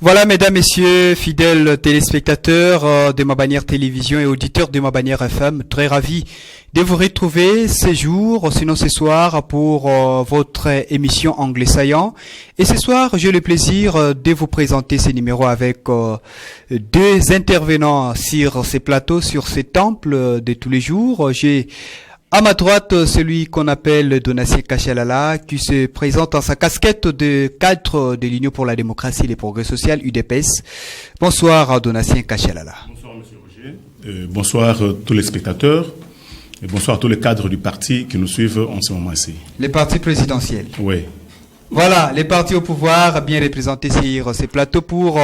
Voilà, mesdames, messieurs, fidèles téléspectateurs de ma bannière télévision et auditeurs de ma bannière FM, très ravi de vous retrouver ces jours, sinon ce soir, pour votre émission Anglais Saillant. Et ce soir, j'ai le plaisir de vous présenter ces numéros avec deux intervenants sur ces plateaux, sur ces temples de tous les jours. J'ai à ma droite, celui qu'on appelle Donatien Kachalala, qui se présente en sa casquette de cadre de l'Union pour la démocratie et les progrès sociaux, UDPS. Bonsoir, Donatien Kachalala. Bonsoir, Monsieur Roger. Bonsoir, tous les spectateurs. Et bonsoir, tous les cadres du parti qui nous suivent en ce moment-ci. Les partis présidentiels. Oui. Voilà, les partis au pouvoir bien représentés sur ces plateaux pour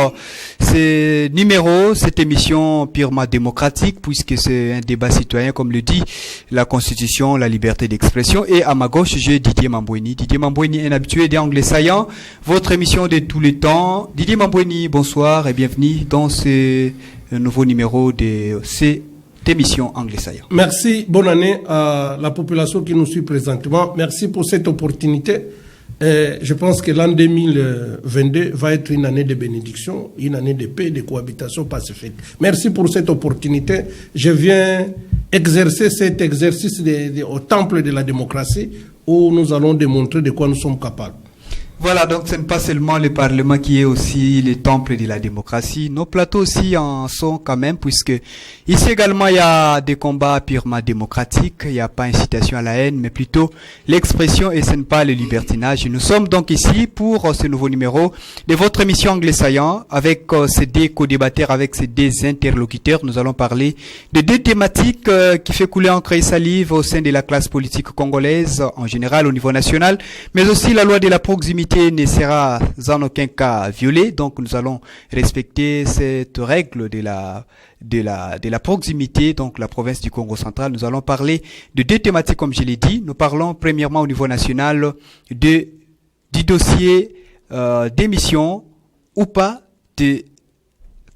ces numéros, cette émission purement démocratique, puisque c'est un débat citoyen, comme le dit la Constitution, la liberté d'expression. Et à ma gauche, j'ai Didier Mambweni. Didier Mambweni, un habitué des Anglais Saillants, votre émission de tous les temps. Didier Mambweni, bonsoir et bienvenue dans ce nouveau numéro de cette émission Anglais Saillant. Merci, bonne année à la population qui nous suit présentement. Merci pour cette opportunité. Je pense que l'an 2022 va être une année de bénédiction, une année de paix, de cohabitation pacifique. Merci pour cette opportunité. Je viens exercer cet exercice au temple de la démocratie où nous allons démontrer de quoi nous sommes capables. Voilà, donc ce n'est pas seulement le Parlement qui est aussi le temple de la démocratie. Nos plateaux aussi en sont quand même, puisque ici également il y a des combats purement démocratiques. Il n'y a pas incitation à la haine, mais plutôt l'expression et ce n'est pas le libertinage. Nous sommes donc ici pour ce nouveau numéro de votre émission Anglais Saillant avec ces deux co-débatteurs, avec ces deux interlocuteurs. Nous allons parler de deux thématiques qui fait couler encre et salive au sein de la classe politique congolaise en général au niveau national, mais aussi la loi de la proximité ne sera en aucun cas violée, donc nous allons respecter cette règle de la proximité, donc la province du Congo central. Nous allons parler de deux thématiques comme je l'ai dit. Nous parlons premièrement au niveau national du dossier d'émission ou pas de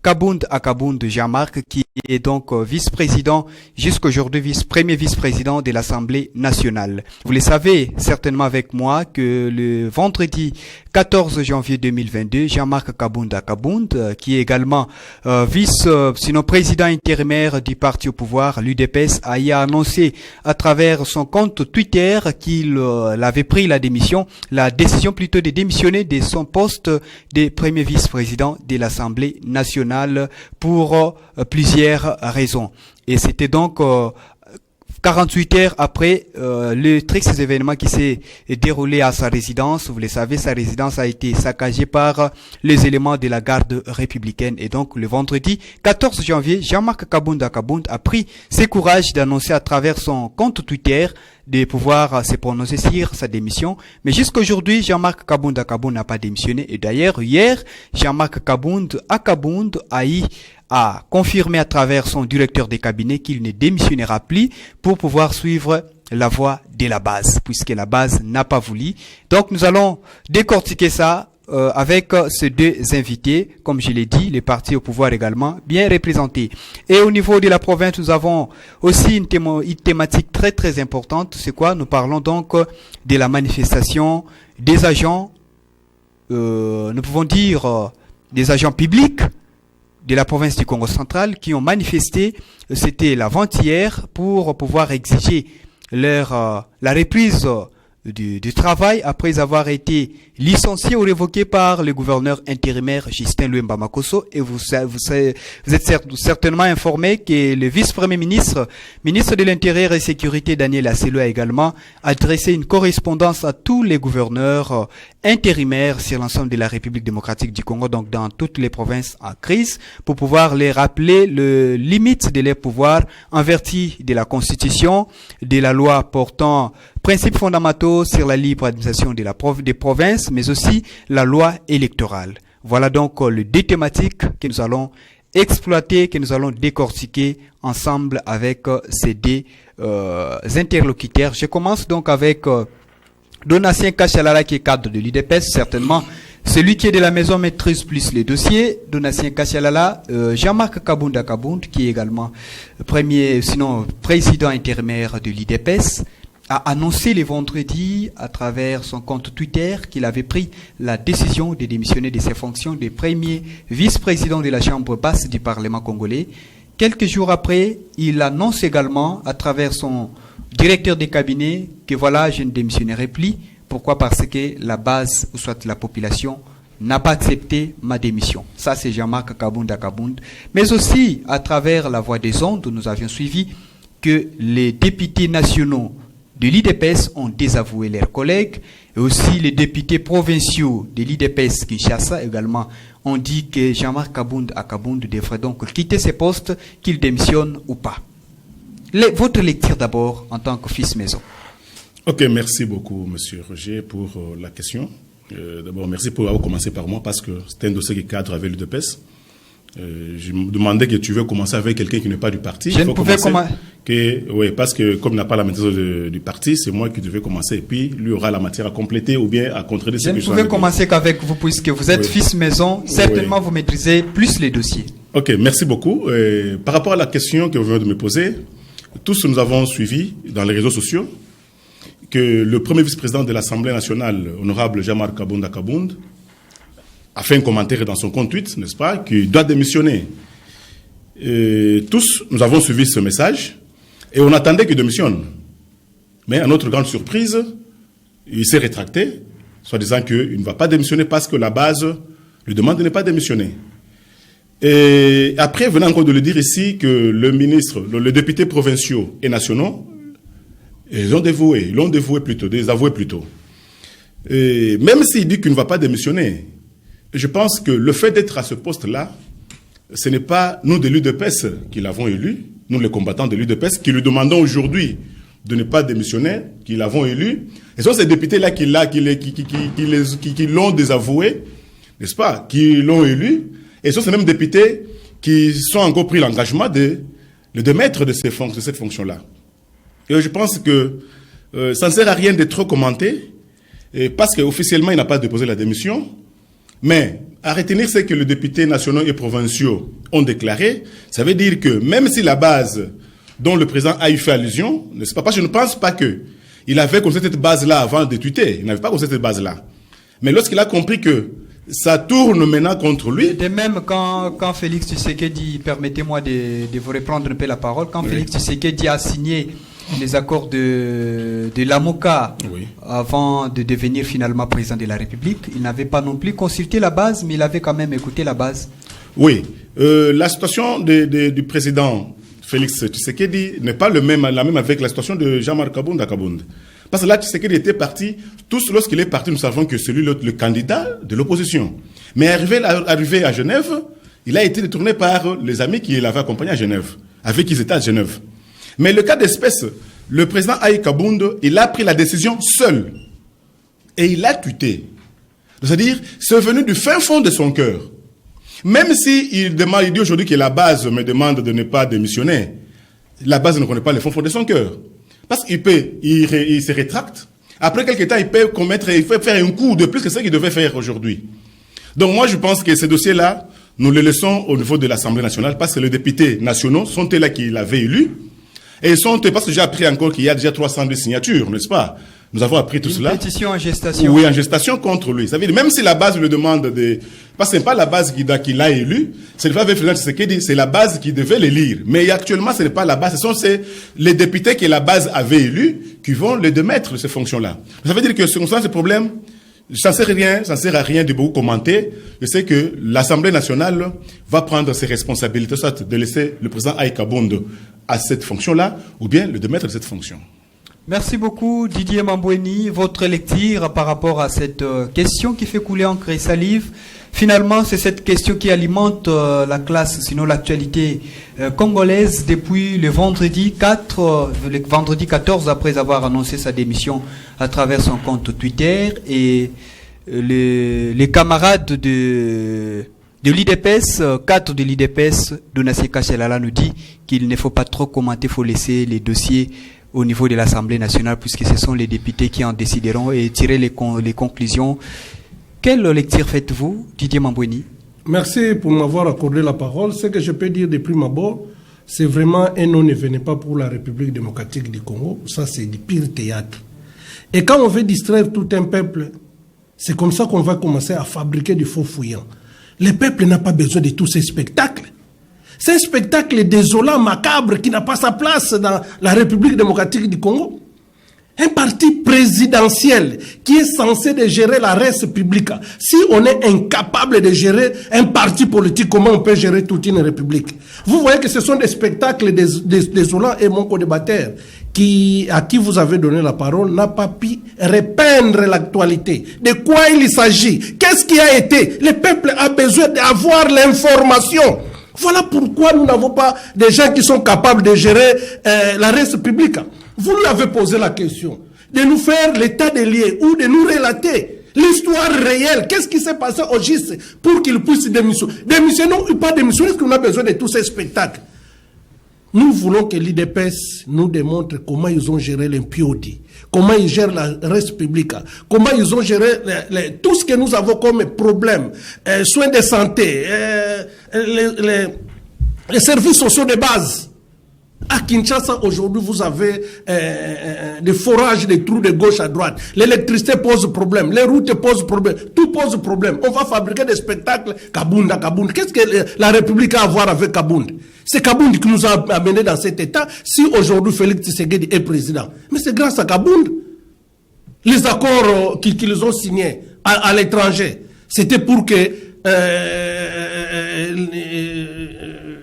Kabound à Kabound de Jean-Marc, qui est donc vice-président, jusqu'aujourd'hui premier vice-président de l'Assemblée nationale. Vous le savez certainement avec moi que le vendredi 14 janvier 2022, Jean-Marc Kabound à Kabound, qui est également sinon président intérimaire du parti au pouvoir, l'UDPS, a annoncé à travers son compte Twitter qu'il avait pris la décision plutôt de démissionner de son poste de premier vice-président de l'Assemblée nationale pour plusieurs raisons. Et c'était donc 48 heures après le triste événement qui s'est déroulé à sa résidence. Vous le savez, sa résidence a été saccagée par les éléments de la garde républicaine. Et donc, le vendredi 14 janvier, Jean-Marc Kabound à Kabound a pris ce courage d'annoncer à travers son compte Twitter de pouvoir se prononcer sur sa démission. Mais jusqu'aujourd'hui, Jean-Marc Kabound à Kabound n'a pas démissionné. Et d'ailleurs, hier, Jean-Marc Kabound à Kabound a confirmé à travers son directeur de cabinet qu'il ne démissionnera plus pour pouvoir suivre la voie de la base, puisque la base n'a pas voulu. Donc nous allons décortiquer ça avec ces deux invités, comme je l'ai dit, les partis au pouvoir également bien représentés. Et au niveau de la province, nous avons aussi une thématique très très importante. C'est quoi? Nous parlons donc de la manifestation des agents, nous pouvons dire des agents publics de la province du Congo central qui ont manifesté, c'était l'avant-hier, pour pouvoir exiger la reprise du travail après avoir été licencié ou révoqué par le gouverneur intérimaire Justin Luemba Makosso. Et vous êtes certainement informé que le vice-premier ministre de l'Intérieur et Sécurité, Daniel Asselo, a également adressé une correspondance à tous les gouverneurs intérimaires sur l'ensemble de la République démocratique du Congo, donc dans toutes les provinces en crise, pour pouvoir les rappeler les limites de leurs pouvoirs en vertu de la Constitution, de la loi portant principes fondamentaux sur la libre administration des provinces, mais aussi la loi électorale. Voilà donc les deux thématiques que nous allons exploiter, que nous allons décortiquer ensemble avec ces deux interlocuteurs. Je commence donc avec Donatien Kachalala, qui est cadre de l'UDPS, certainement celui qui est de la maison maîtrise plus les dossiers. Donatien Kachalala, Jean-Marc Kabound à Kabound, qui est également président intérimaire de l'UDPS. a annoncé le vendredi à travers son compte Twitter qu'il avait pris la décision de démissionner de ses fonctions de premier vice-président de la Chambre basse du Parlement congolais. Quelques jours après, il annonce également à travers son directeur de cabinet que voilà, je ne démissionnerai plus. Pourquoi? Parce que la base, ou soit la population, n'a pas accepté ma démission. Ça, c'est Jean-Marc Kabunda Kabund. Mais aussi, à travers la voix des ondes, nous avions suivi que les députés nationaux de l'IDPS ont désavoué leurs collègues, et aussi les députés provinciaux de l'IDPS Kinshasa également ont dit que Jean-Marc Kabunda Kabund devrait donc quitter ses postes, qu'il démissionne ou pas. Votre lecture d'abord en tant que fils maison. Ok, merci beaucoup, Monsieur Roger, pour la question. D'abord, merci pour avoir commencé par moi, parce que c'est un dossier qui cadre avec l'UDPS. Je me demandais que tu veux commencer avec quelqu'un qui n'est pas du parti. Je ne pouvais commencer. Oui, parce que comme il n'a pas la maîtrise du parti, c'est moi qui devais commencer. Et puis, lui aura la matière à compléter ou bien à contredire ce que je ne pouvais commencer qu'avec vous, puisque vous êtes fils maison. Certainement, vous maîtrisez plus les dossiers. Ok, merci beaucoup. Par rapport à la question que vous venez de me poser, tous nous avons suivi dans les réseaux sociaux que le premier vice-président de l'Assemblée nationale, honorable Jean-Marc Kabunda Kabund, a fait un commentaire dans son compte tweet, n'est-ce pas, qu'il doit démissionner. Et tous, nous avons suivi ce message et on attendait qu'il démissionne. Mais à notre grande surprise, il s'est rétracté, soit disant qu'il ne va pas démissionner parce que la base lui demande de ne pas démissionner. Et après, venant encore de le dire ici que le ministre, les députés provinciaux et nationaux, ils l'ont désavoué plutôt. Et même s'il dit qu'il ne va pas démissionner, je pense que le fait d'être à ce poste-là, ce n'est pas nous de l'UDPS qui l'avons élu, nous les combattants de l'UDPS, qui lui demandons aujourd'hui de ne pas démissionner, qui l'avons élu. Et ce sont ces députés-là qui l'ont désavoué, n'est-ce pas, qui l'ont élu. Et ce sont ces mêmes députés qui sont encore pris l'engagement de le démettre de cette fonction-là. Et je pense que ça ne sert à rien de trop commenter, parce qu'officiellement, il n'a pas déposé la démission. Mais à retenir ce que les députés nationaux et provinciaux ont déclaré, ça veut dire que même si la base dont le président a eu fait allusion, n'est-ce pas, parce que je ne pense pas qu'il avait constaté cette base-là avant de tweeter, il n'avait pas constaté cette base-là. Mais lorsqu'il a compris que ça tourne maintenant contre lui... De même, quand Félix Tshisekedi, permettez-moi de vous reprendre un peu la parole, quand Félix Tshisekedi a signé les accords de l'AMOCA avant de devenir finalement président de la République, il n'avait pas non plus consulté la base, mais il avait quand même écouté la base. Oui, la situation du président Félix Tshisekedi n'est pas la même avec la situation de Jean-Marc Kabunda Kabund. Parce que là, Tshisekedi était parti, tous lorsqu'il est parti, nous savons que c'est lui le candidat de l'opposition. Mais arrivé à Genève, il a été détourné par les amis qui l'avaient accompagné à Genève, avec qui ils étaient à Genève. Mais le cas d'espèce, le président Aïe Kabund, il a pris la décision seul. Et il a tweeté. C'est-à-dire, c'est venu du fin fond de son cœur. Même s'il dit aujourd'hui que la base me demande de ne pas démissionner, la base ne connaît pas le fin fond de son cœur. Parce qu'il se rétracte. Après quelques temps, il peut faire un coup de plus que ce qu'il devait faire aujourd'hui. Donc moi, je pense que ces dossiers-là, nous les laissons au niveau de l'Assemblée nationale parce que les députés nationaux sont là qui l'avaient élu. Et parce que j'ai appris encore qu'il y a déjà 302 signatures, n'est-ce pas? Nous avons appris tout cela. Une pétition en gestation. Oui, en gestation contre lui. Ça veut dire, même si la base lui demande parce que ce n'est pas la base qui l'a élu, c'est la base qui devait l'élire. Mais actuellement, ce n'est pas la base, ce sont les députés que la base avait élus qui vont le démettre de ces fonctions-là. Ça veut dire que ce problème, ça ne sert à rien de beaucoup commenter. Je sais que l'Assemblée nationale va prendre ses responsabilités, soit de laisser le président Aïe Kabund à cette fonction-là, ou bien le démettre de cette fonction. Merci beaucoup Didier Mambweni. Votre lecture par rapport à cette question qui fait couler encre et salive. Finalement, c'est cette question qui alimente la classe, sinon l'actualité congolaise depuis le vendredi 14 après avoir annoncé sa démission à travers son compte Twitter. Et les camarades de l'IDPS, 4 de l'IDPS, Donassé Kachelala nous dit qu'il ne faut pas trop commenter, il faut laisser les dossiers au niveau de l'Assemblée nationale, puisque ce sont les députés qui en décideront et tirer les conclusions. Quelle lecture faites-vous, Didier Mambweni? Merci pour m'avoir accordé la parole. Ce que je peux dire de prime abord, c'est vraiment un non ne venez pas pour la République démocratique du Congo. Ça, c'est du pire théâtre. Et quand on veut distraire tout un peuple, c'est comme ça qu'on va commencer à fabriquer du faux fouillant. Le peuple n'a pas besoin de tous ces spectacles. C'est un spectacle désolant, macabre, qui n'a pas sa place dans la République démocratique du Congo. Un parti présidentiel qui est censé de gérer la res publica. Si on est incapable de gérer un parti politique, comment on peut gérer toute une république? Vous voyez que ce sont des spectacles désolants, et mon co-débatteur, à qui vous avez donné la parole, n'a pas pu repeindre l'actualité. De quoi il s'agit? Qu'est-ce qui a été? Le peuple a besoin d'avoir l'information. Voilà pourquoi nous n'avons pas des gens qui sont capables de gérer la res publica. Vous lui avez posé la question de nous faire l'état des lieux ou de nous relater l'histoire réelle. Qu'est-ce qui s'est passé au GIS pour qu'il puisse démissionner? Démissionner ou pas démissionner? Est-ce qu'on a besoin de tous ces spectacles? Nous voulons que l'IDPS nous démontre comment ils ont géré l'impunité, comment ils gèrent la res publica, comment ils ont géré tout ce que nous avons comme problème, soins de santé, les services sociaux de base. À Kinshasa, aujourd'hui, vous avez des forages, des trous de gauche à droite. L'électricité pose problème, les routes posent problème, tout pose problème. On va fabriquer des spectacles Kabunda. Qu'est-ce que la République a à voir avec Kabunda? C'est Kabunda qui nous a amenés dans cet état. Si aujourd'hui Félix Tshisekedi est président, mais c'est grâce à Kabunda. Les accords qu'ils ont signés à l'étranger, c'était pour que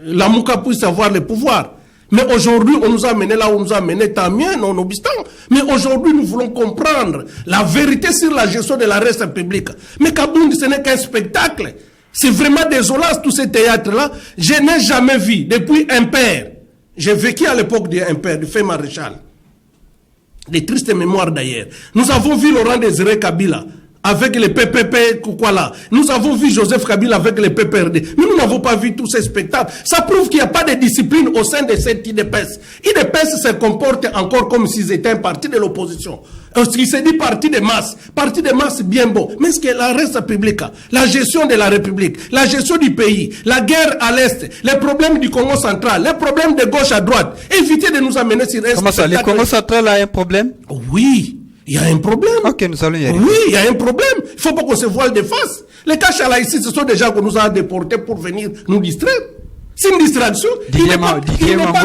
la Mouka puisse avoir le pouvoir. Mais aujourd'hui, on nous a amené là où on nous a amené, tant mieux, non-obstant. Mais aujourd'hui, nous voulons comprendre la vérité sur la gestion de la res publique. Mais Kabunda, ce n'est qu'un spectacle. C'est vraiment désolant, tout ce théâtre-là. Je n'ai jamais vu, depuis Impair. J'ai vécu à l'époque d'Impair, du fait maréchal. Des tristes mémoires d'ailleurs. Nous avons vu Laurent Désiré Kabila avec les PPP, quoi là. Nous avons vu Joseph Kabila avec les PPRD. Mais nous n'avons pas vu tous ces spectacles. Ça prouve qu'il n'y a pas de discipline au sein de cette IDPS. IDPS se comporte encore comme s'ils étaient un parti de l'opposition. Il se dit parti de masse bien beau. Mais est-ce que la res publique, la gestion de la République, la gestion du pays, la guerre à l'Est, les problèmes du Congo central, les problèmes de gauche à droite, évitez de nous amener sur un Comment ça, le Congo central a un problème? Oui. Il y a un problème. Ok, nous allons y arriver. Oui, il y a un problème. Il ne faut pas qu'on se voile de face. Les Kachala ici, ce sont des gens qu'on nous a déportés pour venir nous distraire. C'est une distraction. Il n'est pas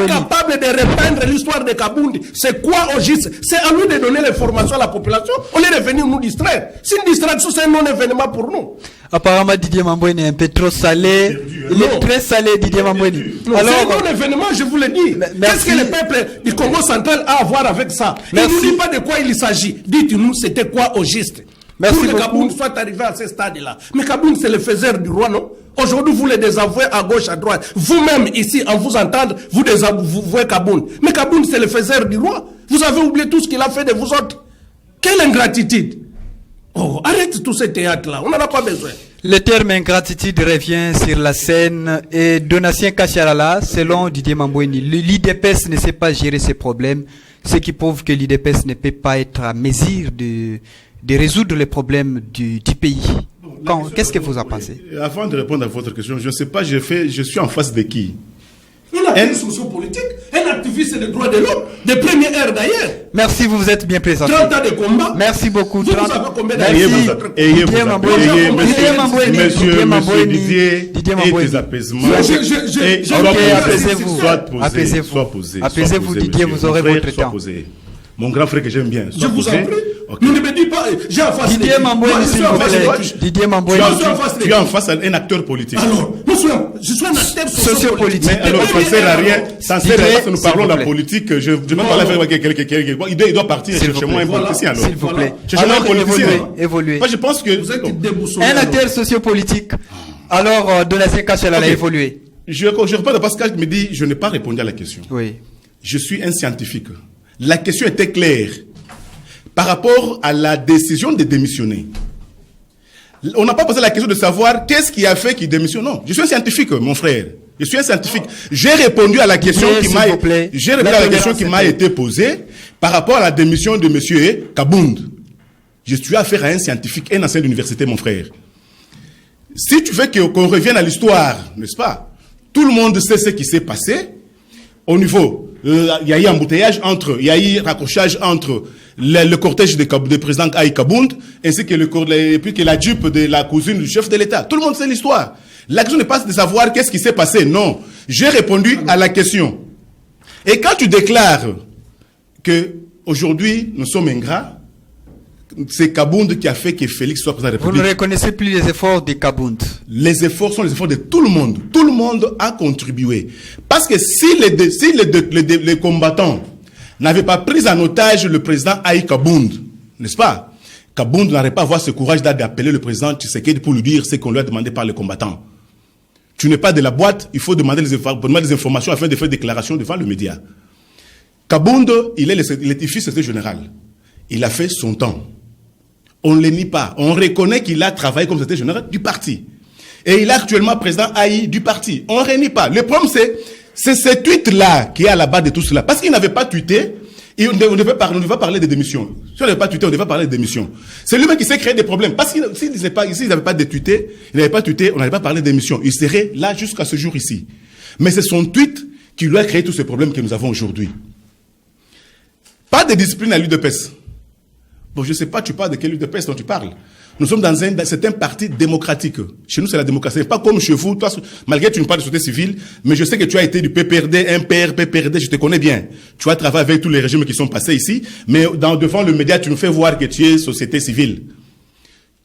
capable de repeindre l'histoire de Kabunda. C'est quoi au GIS? C'est à lui de donner l'information à la population au lieu de venir nous distraire. C'est une distraction, c'est un non-événement pour nous. Apparemment, Didier Mambweni est un peu trop salé. Il est très salé, Didier Mambweni. Alors, c'est un non-événement, je vous le dis. Qu'est-ce que le peuple du Congo central a à voir avec ça? Il ne nous dit pas de quoi il s'agit. Dites-nous, c'était quoi au GIS? Merci pour que Kabunda soit arrivé à ce stade-là. Mais Kabunda, c'est le faiseur du roi, non? Aujourd'hui, vous les désavouez à gauche, à droite. Vous-même, ici, en vous entendre, vous désavouez Kabunda. Mais Kabunda, c'est le faiseur du roi. Vous avez oublié tout ce qu'il a fait de vous autres. Quelle ingratitude! Oh, arrête tout ce théâtre-là. On n'en a pas besoin. Le terme ingratitude revient sur la scène et Donatien Kachalala, selon Didier Mambweni, l'IDPS ne sait pas gérer ses problèmes, ce qui prouve que l'IDPS ne peut pas être à mesure de résoudre les problèmes du pays. Qu'est-ce que vous en pensez? Avant de répondre à votre question, je ne sais pas, je suis en face de qui? Un activiste sociopolitique, un activiste des droits de l'homme, de première heure d'ailleurs. Merci, vous vous êtes bien présenté. 30 ans de combat. Merci beaucoup. Vous avez combien d'années? Monsieur Didier, et des apaisements. Apaisez-vous, Didier, vous aurez votre temps. Mon grand frère que j'aime bien. Je vous en prie. Okay. Ne me dites pas, j'ai en face Didier Mambweni, s'il vous plaît. Didier Mambweni. Tu es en face d'un acteur politique. Alors, je suis un acteur sociopolitique. Mais alors, ça ne sert à rien. Ça ne sert à rien que nous parlons de la politique. Je vais parler avec quelqu'un. Il doit partir chez moi un politicien. S'il vous plaît. Cherchez-moi un politicien. Évoluez. Moi, je pense que. Un acteur sociopolitique. Alors, Donatien Kachalala a évolué. Je réponds à Pascal me dit, je n'ai pas répondu à la question. Oui. Je suis un scientifique. La question était claire. Par rapport à la décision de démissionner, on n'a pas posé la question de savoir qu'est-ce qui a fait qu'il démissionne. Non, je suis un scientifique, mon frère. Je suis un scientifique. J'ai répondu à la question qui m'a été posée par rapport à la démission de M. Kabunda. Je suis affaire à un scientifique, un ancien d'université, mon frère. Si tu veux qu'on revienne à l'histoire, n'est-ce pas? Tout le monde sait ce qui s'est passé. au niveau, il y a eu embouteillage il y a eu raccrochage entre le cortège du président Aïe Kabound ainsi que puis que la jupe de la cousine du chef de l'État. Tout le monde sait l'histoire. La question n'est pas de savoir qu'est-ce qui s'est passé. Non. J'ai répondu à la question. Et quand tu déclares que aujourd'hui nous sommes ingrats, c'est Kabound qui a fait que Félix soit président de la République. Vous ne reconnaissez plus les efforts de Kabound? Les efforts sont les efforts de tout le monde. Tout le monde a contribué. Parce que si les combattants n'avaient pas pris en otage le président Aïe Kabound, n'est-ce pas? Kabound n'aurait pas avoir ce courage d'appeler le président Tshisekedi pour lui dire ce qu'on lui a demandé par les combattants. Tu n'es pas de la boîte, il faut demander des informations afin de faire des déclarations devant le média. Kabound, il est fils secrétaire général. Il a fait son temps. On ne le nie pas. On reconnaît qu'il a travaillé comme secrétaire général du parti. Et il est actuellement président AI du parti. On ne renie pas. Le problème, c'est ce tweet-là qui est à la base de tout cela. Parce qu'il n'avait pas tweeté, on devait parler des démissions. Si on n'avait pas tweeté, on devait parler des démissions. C'est lui-même qui s'est créé des problèmes. Parce qu'il n'avait pas tweeté, on n'allait pas parler des démissions. Il serait là jusqu'à ce jour ici. Mais c'est son tweet qui lui a créé tous ces problèmes que nous avons aujourd'hui. Pas de discipline à l'UDPS. Bon, je ne sais pas, tu parles de quelle UDPS dont tu parles. Nous sommes c'est un parti démocratique. Chez nous, c'est la démocratie. Pas comme chez vous, toi, malgré que tu ne parles de société civile, mais je sais que tu as été du PPRD, MPR, PPRD, je te connais bien. Tu as travaillé avec tous les régimes qui sont passés ici, mais devant le média, tu nous fais voir que tu es société civile.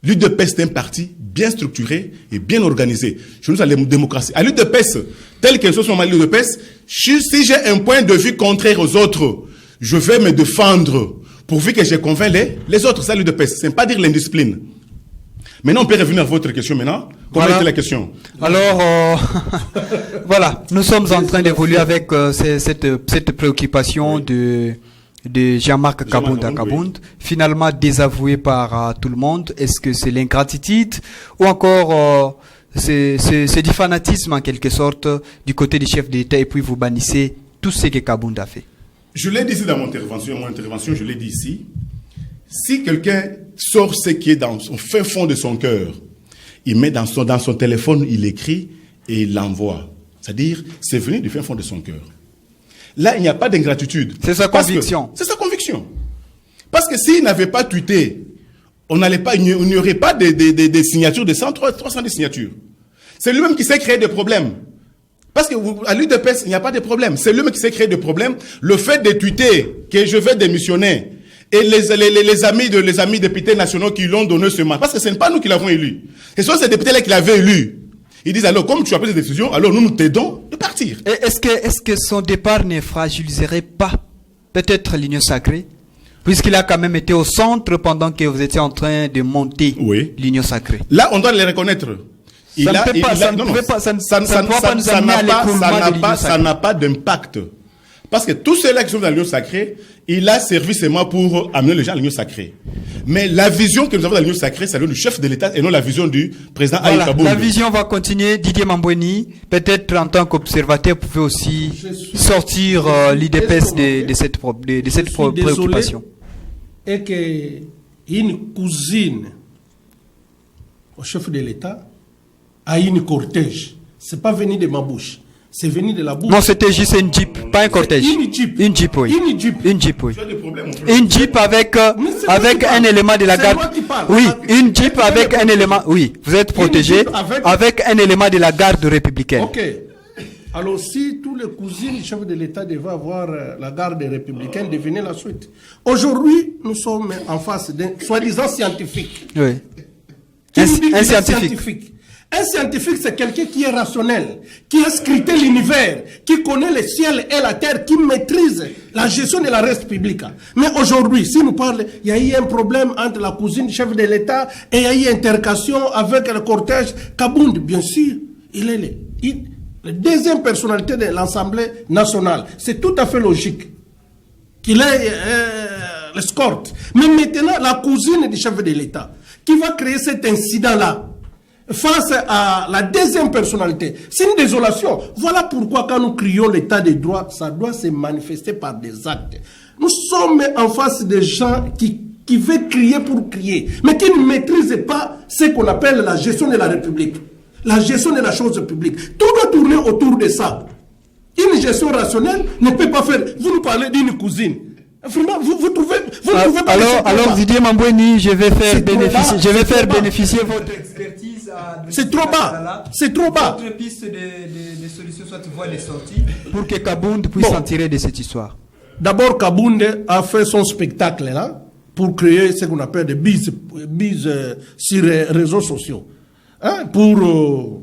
L'UDPS, c'est un parti bien structuré et bien organisé. Chez nous, c'est la démocratie. À l'UDPS, tel que ce soit l'UDPS, si j'ai un point de vue contraire aux autres, je vais me défendre. Pourvu que je convainc les autres, ça l'UDPS. Ce n'est pas dire l'indiscipline. Maintenant, on peut revenir à votre question maintenant. Comment était la question? Alors, voilà, nous sommes en train d'évoluer avec cette préoccupation de Jean-Marc Kabound à Kabound, finalement désavoué par tout le monde. Est-ce que c'est l'ingratitude ou encore c'est du fanatisme en quelque sorte du côté du chef d'État et puis vous bannissez tout ce que Kabound a fait? Je l'ai dit ici dans mon intervention, je l'ai dit ici. Si quelqu'un sort ce qui est dans son fin fond de son cœur, il met dans son téléphone, il écrit et il l'envoie. C'est-à-dire, c'est venu du fin fond de son cœur. Là, il n'y a pas d'ingratitude. C'est sa conviction. C'est sa conviction. Parce que s'il n'avait pas tweeté, il n'y aurait pas des signatures de 300 signatures. C'est lui-même qui s'est créé des problèmes. Parce qu'à l'UDPS, il n'y a pas de problème. C'est lui-même qui s'est créé des problèmes. Le fait de tweeter que je vais démissionner et les amis députés nationaux qui l'ont donné ce mandat, parce que ce n'est pas nous qui l'avons élu. Ce sont ces députés-là qui l'avaient élu. Ils disent alors, comme tu as pris cette décision, alors nous t'aidons de partir. Est-ce que son départ ne fragiliserait pas peut-être l'Union sacrée? Puisqu'il a quand même été au centre pendant que vous étiez en train de monter l'Union sacrée. Là, on doit le reconnaître. Ça n'a pas d'impact. Parce que tous ceux-là qui sont dans l'Union sacrée, il a servi seulement pour amener les gens à l'Union sacrée. Mais la vision que nous avons dans l'Union sacrée, c'est celle du chef de l'État et non la vision du président Aïe Kabound. La vision va continuer. Didier Mambweni, peut-être en tant qu'observateur, pouvait aussi sortir l'IDPS de cette préoccupation. Et qu'une cousine au chef de l'État a une cortège. C'est pas venu de ma bouche. C'est venu de la bouche. Non, c'était juste une jeep, pas un cortège. Une jeep. Une jeep, oui. Une jeep. Une jeep, oui. Une jeep avec un élément de la garde. Oui, une jeep avec un élément. Oui, vous êtes protégé avec un élément de la garde républicaine. Ok. Alors, si tous les cousins du chef de l'État devaient avoir la garde républicaine, devenez la suite. Aujourd'hui, nous sommes en face d'un soi-disant scientifique. Oui. Un scientifique. Un scientifique, c'est quelqu'un qui est rationnel, qui a scruté l'univers, qui connaît le ciel et la terre, qui maîtrise la gestion de la reste publique. Mais aujourd'hui, si nous parlons, il y a eu un problème entre la cousine du chef de l'État et il y a eu intercation avec le cortège Kabound. Bien sûr, il est la deuxième personnalité de l'Assemblée nationale. C'est tout à fait logique qu'il ait l'escorte. Mais maintenant, la cousine du chef de l'État, qui va créer cet incident-là, face à la deuxième personnalité, c'est une désolation. Voilà pourquoi quand nous crions l'état de droit, ça doit se manifester par des actes. Nous sommes en face de gens qui veulent crier pour crier, mais qui ne maîtrisent pas ce qu'on appelle la gestion de la République, la gestion de la chose publique. Tout doit tourner autour de ça. Ils une gestion rationnelle ne peut pas faire. Vous nous parlez d'une cousine. Vraiment, vous trouvez pas alors Didier Mambweni, je vais faire bénéficier votre expertise. C'est trop bas. C'est trop bas. Votre piste de solution, soit voie de sortie pour que Kabound puisse s'en tirer de cette histoire. D'abord, Kabound a fait son spectacle là pour créer ce qu'on appelle des bises sur les réseaux sociaux. Hein, pour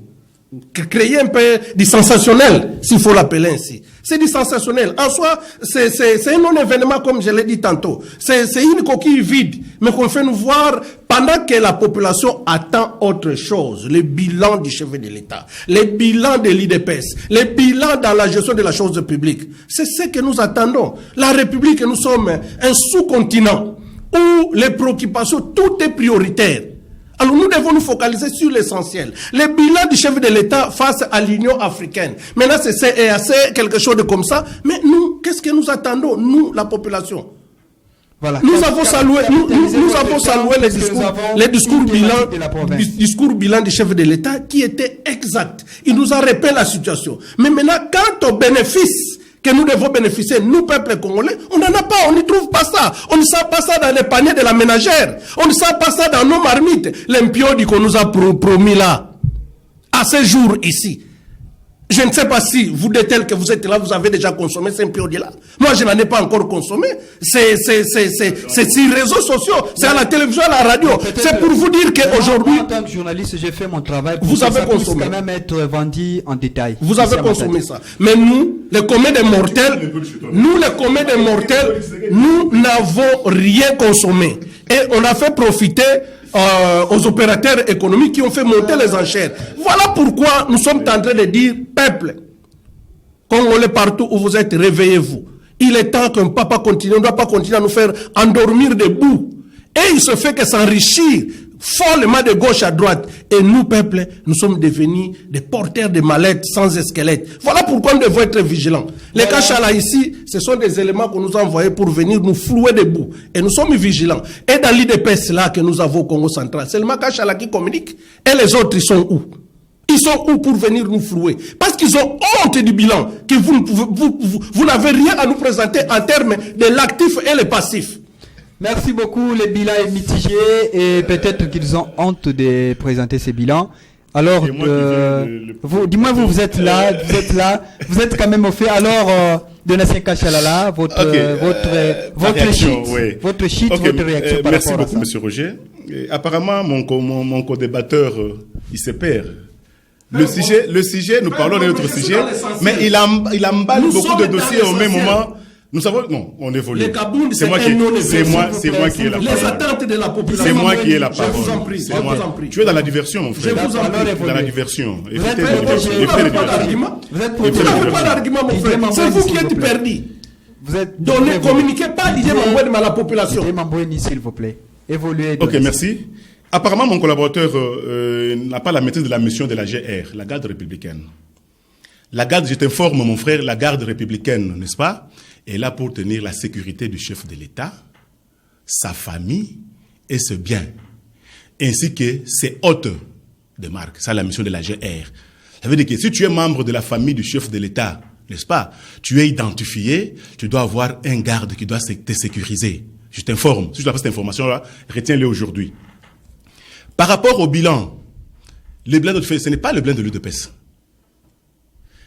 créer un peu du sensationnel, s'il faut l'appeler ainsi. C'est du sensationnel. En soi, c'est un non-événement, comme je l'ai dit tantôt. C'est une coquille vide, mais qu'on fait nous voir pendant que la population attend autre chose. Les bilans du chef de l'État, les bilans de l'IDPS, les bilans dans la gestion de la chose publique. C'est ce que nous attendons. La République, nous sommes un sous-continent où les préoccupations, tout est prioritaire. Alors nous devons nous focaliser sur l'essentiel. Les bilans du chef de l'État face à l'Union africaine. Maintenant c'est CEAC, quelque chose de comme ça. Mais nous, qu'est-ce que nous attendons, nous, la population? Voilà. Nous avons salué les discours bilan du chef de l'État qui était exact. Il nous a répété la situation. Mais maintenant, quant aux bénéfices que nous devons bénéficier, nous, peuple congolais, on n'en a pas, on n'y trouve pas ça. On ne sent pas ça dans les paniers de la ménagère. On ne sent pas ça dans nos marmites. L'impiodi qu'on nous a promis là, à ce jour ici. Je ne sais pas si vous, de tel que vous êtes là, vous avez déjà consommé ces impiodi-là. Moi, je n'en ai pas encore consommé. C'est sur les réseaux sociaux, c'est à la télévision, à la radio. C'est pour vous dire qu'aujourd'hui... En tant que journaliste, j'ai fait mon travail pour vous avez consommé. Quand même être vendu en détail. Vous avez consommé ça. Mais nous, les communs des mortels, nous n'avons rien consommé. Et on a fait profiter aux opérateurs économiques qui ont fait monter les enchères. Voilà pourquoi nous sommes en train de dire, peuple, Congolais partout où vous êtes, réveillez-vous. Il est temps qu'un papa continue, on ne doit pas continuer à nous faire endormir debout. Et il se fait que s'enrichir follement de gauche à droite. Et nous, peuple, nous sommes devenus des porteurs de mallettes sans squelette. Voilà pourquoi nous devons être vigilants. Les Kachala ici, ce sont des éléments qu'on nous a envoyés pour venir nous flouer debout. Et nous sommes vigilants. Et dans l'IDPS là que nous avons au Congo central, c'est le Kachala qui communique. Et les autres, ils sont où? Ils sont où pour venir nous flouer? Parce qu'ils ont honte du bilan, que vous n'avez rien à nous présenter en termes de l'actif et le passif. Merci beaucoup. Le bilan est mitigé et peut-être qu'ils ont honte de présenter ces bilans. Alors, vous êtes là, vous êtes quand même au fait. Alors, Donatien Kachalala, votre réaction par merci rapport beaucoup, M. Roger. Apparemment, mon co-débatteur, il se perd. Le sujet, nous parlons d'un autre sujet, mais il emballe beaucoup de dossiers au même moment. Nous savons, non, on évolue. C'est moi qui ai la parole. Les attentes de la population. C'est moi qui ai la parole. Je vous en prie, je vous en prie. Tu es dans la diversion, mon frère. Je vous en prie. Dans la diversion. Vous n'avez pas d'argument. Vous n'avez pas d'argument, mon frère. C'est vous qui êtes perdu. Donc ne communiquez pas l'idée Mambweni à la population. Mambweni, s'il vous plaît. Évoluez. Ok, merci. Apparemment, mon collaborateur n'a pas la maîtrise de la mission de la GR, la garde républicaine. La garde, je t'informe, mon frère, la garde républicaine, n'est-ce pas, est là pour tenir la sécurité du chef de l'État, sa famille et ses biens, ainsi que ses hôtes de marque. C'est la mission de la GR. Ça veut dire que si tu es membre de la famille du chef de l'État, n'est-ce pas, tu es identifié, tu dois avoir un garde qui doit te sécuriser. Je t'informe. Si tu n'as pas cette information-là, retiens-le aujourd'hui. Par rapport au bilan, le bilan de ce n'est pas le bilan de l'UDPS.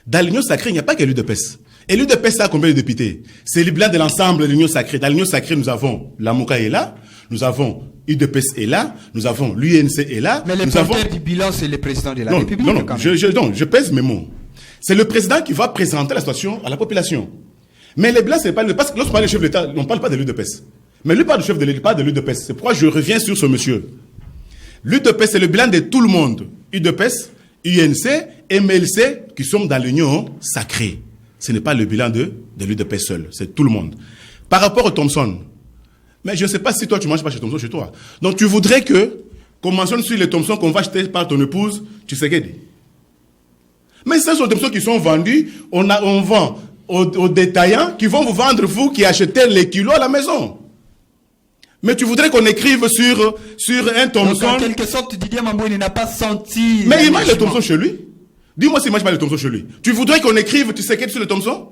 Dans l'Union sacrée, il n'y a pas que l'UDPS. Et l'UDPS a combien de députés? C'est le bilan de l'ensemble de l'Union sacrée. Dans l'Union sacrée, nous avons l'AMOCA est là, nous avons UDPS est là, nous avons l'UNC est là. Mais le porteur du bilan, c'est le président de la République. Non, je pèse mes mots. C'est le président qui va présenter la situation à la population. Mais le bilan, c'est pas le... Parce que lorsqu'on parle du chef de l'État, on ne parle pas de l'UDPS. Mais lui parle du chef de l'État, pas de l'UDPS. C'est pourquoi je reviens sur ce monsieur. L'UDPS, c'est le bilan de tout le monde. UDPS, UNC, MLC, qui sont dans l'Union sacrée. Ce n'est pas le bilan de l'UDPS seul, c'est tout le monde. Par rapport au Thompson, mais je ne sais pas si toi tu ne manges pas chez Thompson chez toi. Donc tu voudrais qu'on mentionne sur les Thompson qu'on va acheter par ton épouse, tu sais qu'elle dit. Mais ce sont des Thompson qui sont vendus, on vend aux détaillants qui vont vous vendre, vous qui achetez les kilos à la maison. Mais tu voudrais qu'on écrive sur un Thompson. Donc, en quelque sorte, Didier Mambweni n'a pas senti. Mais il mange le Thompson chez lui. Dis-moi si moi je parle de Thomson chez lui. Tu voudrais qu'on écrive, tu sais sur le Thomson?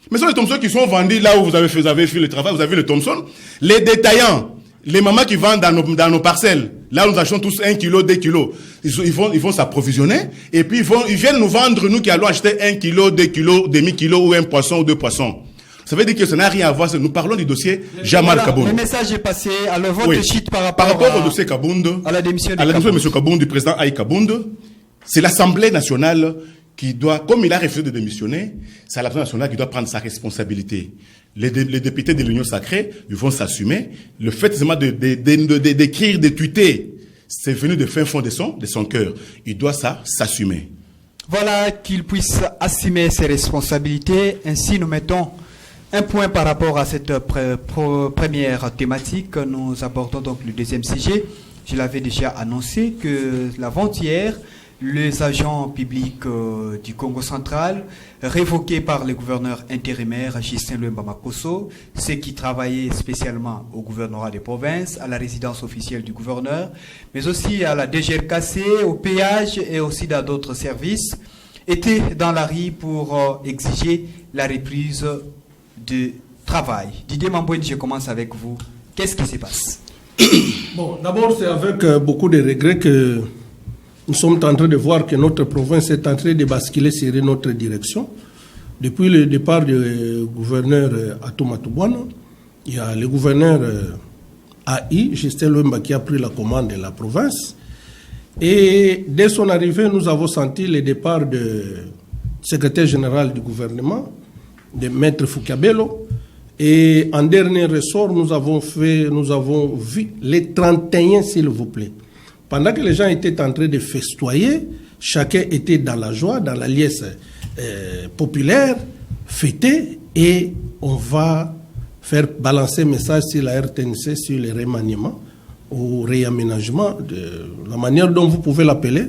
Mais ce sont les Thomson qui sont vendus là où vous avez fait le travail, vous avez le Thomson. Les détaillants, les mamans qui vendent dans nos parcelles, là où nous achetons tous 1 kilo, 2 kilos, ils vont s'approvisionner, et puis ils viennent nous vendre, nous qui allons acheter 1 kilo, 2 kilos, demi-kilo, ou un poisson, ou 2 poissons. Ça veut dire que ça n'a rien à voir. Nous parlons du dossier Jean-Marc Kabound. Le message est passé. Alors, votre chute par rapport au dossier Kabound, à la démission de M. Kabound, du président Aïe Kabound, c'est l'Assemblée nationale qui doit, comme il a refusé de démissionner, c'est l'Assemblée nationale qui doit prendre sa responsabilité. Les députés de l'Union sacrée, ils vont s'assumer. Le fait seulement d'écrire, de tweeter, c'est venu de fin fond de son cœur. Il doit s'assumer. Voilà, qu'il puisse assumer ses responsabilités. Ainsi, nous mettons un point par rapport à cette première thématique. Nous abordons donc le deuxième sujet. Je l'avais déjà annoncé que l'avant-hier, les agents publics du Congo central, révoqués par le gouverneur intérimaire Justin Luemba Makosso, ceux qui travaillaient spécialement au gouvernorat des provinces, à la résidence officielle du gouverneur, mais aussi à la DGRKC, au péage et aussi dans d'autres services, étaient dans la rue pour exiger la reprise de travail. Didier Mambouine, je commence avec vous. Qu'est-ce qui se passe? Bon, d'abord, c'est avec beaucoup de regrets que nous sommes en train de voir que notre province est en train de basculer sur notre direction. Depuis le départ du gouverneur Atoumatoubouane, il y a le gouverneur AI, Justin Luemba, qui a pris la commande de la province. Et dès son arrivée, nous avons senti le départ du secrétaire général du gouvernement, de Maître Foukabelo. Et en dernier ressort, nous avons vu les 31, s'il vous plaît. Pendant que les gens étaient en train de festoyer, chacun était dans la joie, dans la liesse populaire, fêter, et on va faire balancer message sur la RTNC, sur le remaniement ou réaménagement, de la manière dont vous pouvez l'appeler,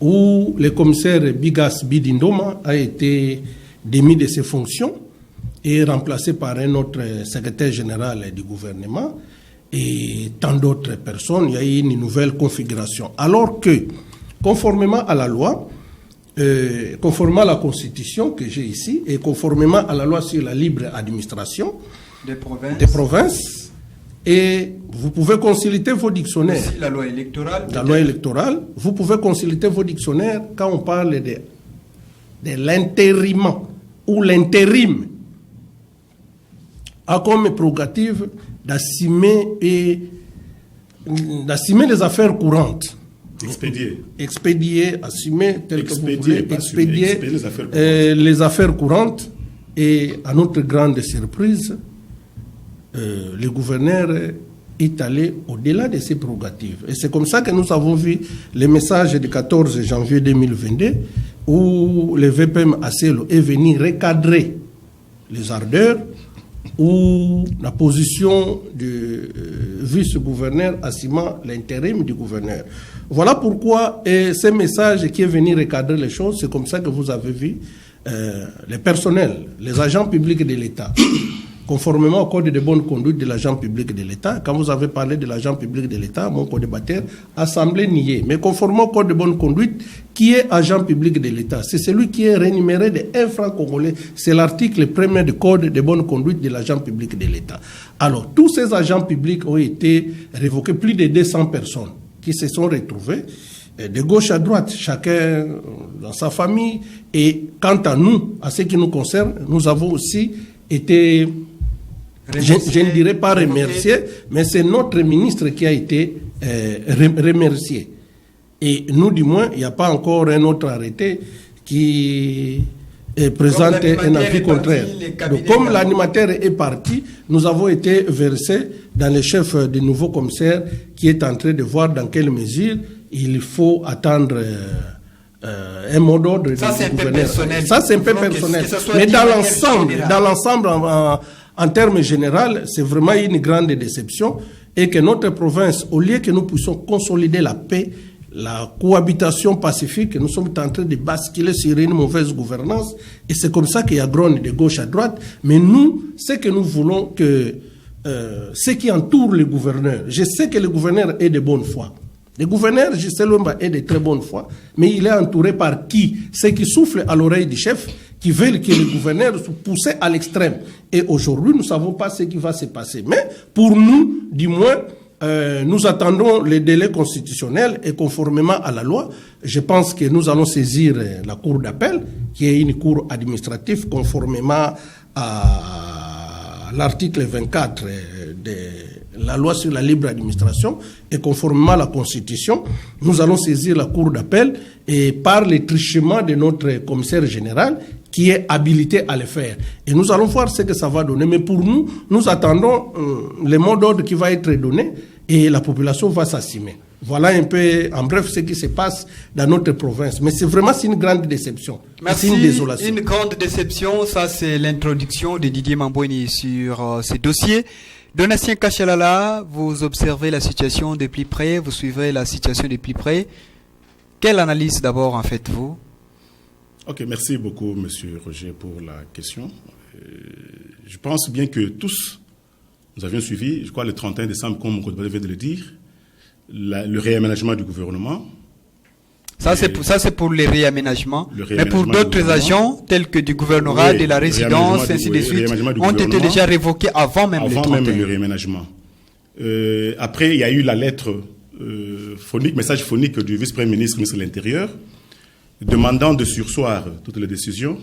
où le commissaire Bigas Bidindoma a été démis de ses fonctions et remplacé par un autre secrétaire général du gouvernement et tant d'autres personnes. Il y a eu une nouvelle configuration. Alors que, conformément à la loi, conformément à la Constitution que j'ai ici, et conformément à la loi sur la libre administration des provinces, et vous pouvez consulter vos dictionnaires. Aussi la loi électorale. La loi électorale, vous pouvez consulter vos dictionnaires quand on parle de l'intérim ou l'intérim, a comme prérogative d'assumer les affaires courantes. Expédier, assumer, tel que vous voulez, expédier les affaires courantes. Et à notre grande surprise, le gouverneur est allé au-delà de ses prérogatives. Et c'est comme ça que nous avons vu les messages du 14 janvier 2022 où le VPM ACELO est venu recadrer les ardeurs, où la position du vice-gouverneur assumant l'intérim du gouverneur. Voilà pourquoi ce message qui est venu recadrer les choses, c'est comme ça que vous avez vu les personnels, les agents publics de l'État, conformément au code de bonne conduite de l'agent public de l'État. Quand vous avez parlé de l'agent public de l'État, mon co-débatteur a semblé nier. Mais conformément au code de bonne conduite, qui est agent public de l'État? C'est celui qui est rémunéré de 1 franc congolais. C'est l'article 1er du code de bonne conduite de l'agent public de l'État. Alors, tous ces agents publics ont été révoqués, plus de 200 personnes qui se sont retrouvées de gauche à droite, chacun dans sa famille. Et quant à nous, à ce qui nous concerne, nous avons aussi été... Je ne dirais pas remercier, mais c'est notre ministre qui a été remercié. Et nous, du moins, il n'y a pas encore un autre arrêté qui présente un avis contraire. Donc, comme l'animateur est parti, nous avons été versés dans le chef du nouveau commissaire qui est en train de voir dans quelle mesure il faut attendre un mot d'ordre du gouverneur. Ça, c'est un peu personnel. Mais dans l'ensemble, en termes généraux, c'est vraiment une grande déception et que notre province, au lieu que nous puissions consolider la paix, la cohabitation pacifique, nous sommes en train de basculer sur une mauvaise gouvernance et c'est comme ça qu'il y a grogne de gauche à droite. Mais nous, ce que nous voulons que ce qui entoure le gouverneur, je sais que le gouverneur est de bonne foi. Le gouverneur Gisèle Wemba est de très bonne foi, mais il est entouré par qui? Ceux qui soufflent à l'oreille du chef, qui veulent que le gouverneur soit poussé à l'extrême. Et aujourd'hui, nous ne savons pas ce qui va se passer. Mais pour nous, du moins, nous attendons les délais constitutionnels et conformément à la loi, je pense que nous allons saisir la cour d'appel, qui est une cour administrative conformément à l'article 24 de la loi sur la libre administration et conformément à la Constitution. Nous allons saisir la cour d'appel et par le truchement de notre commissaire général qui est habilité à le faire. Et nous allons voir ce que ça va donner. Mais pour nous, nous attendons le mot d'ordre qui va être donné et la population va s'assumer. Voilà un peu, en bref, ce qui se passe dans notre province. Mais c'est vraiment une grande déception. Merci. C'est une désolation. Une grande déception. Ça, c'est l'introduction de Didier Mamboni sur ce dossier. Donatien Kachalala, vous observez la situation de plus près, vous suivez la situation de plus près. Quelle analyse d'abord en faites-vous? Ok, merci beaucoup, Monsieur Roger, pour la question. Je pense bien que tous, nous avions suivi, je crois, le 31 décembre, comme on vient de le dire, le réaménagement du gouvernement. Ça, c'est pour les réaménagements. Mais pour d'autres agents, tels que du gouvernorat, de la résidence, ainsi de suite, ont été déjà révoqués avant même le 31. Avant même le réaménagement. Après, il y a eu la lettre message phonique du vice-premier ministre, ministre de l'Intérieur, demandant de surseoir toutes les décisions,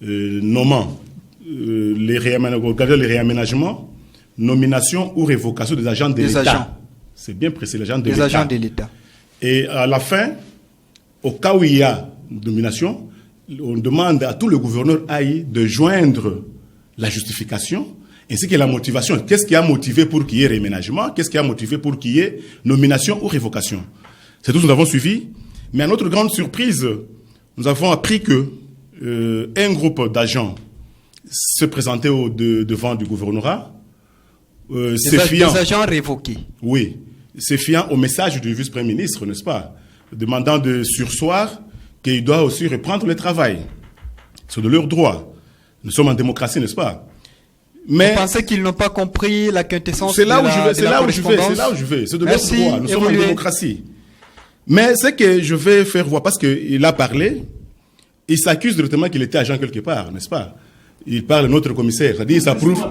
nommant les réaménagements, nomination ou révocation des agents de l'État. C'est bien précis, les agents de l'État. Et à la fin, au cas où il y a nomination, on demande à tout le gouverneur AI de joindre la justification ainsi que la motivation. Qu'est-ce qui a motivé pour qu'il y ait réaménagement? Qu'est-ce qui a motivé pour qu'il y ait nomination ou révocation? C'est tout ce que nous avons suivi. Mais à notre grande surprise, nous avons appris que un groupe d'agents se présentait devant du gouvernorat. Des agents révoqués. Oui, se fiant au message du vice-premier ministre, n'est-ce pas, demandant de surseoir qu'il doit aussi reprendre le travail. C'est de leur droit. Nous sommes en démocratie, n'est-ce pas? Mais vous pensez qu'ils n'ont pas compris la quintessence de la correspondance? C'est là où je vais. C'est de leur droit. Nous sommes en démocratie. Mais ce que je vais faire voir, parce qu'il a parlé, il s'accuse directement qu'il était agent quelque part, n'est-ce pas? Il parle de notre commissaire. C'est-à-dire, ça prouve,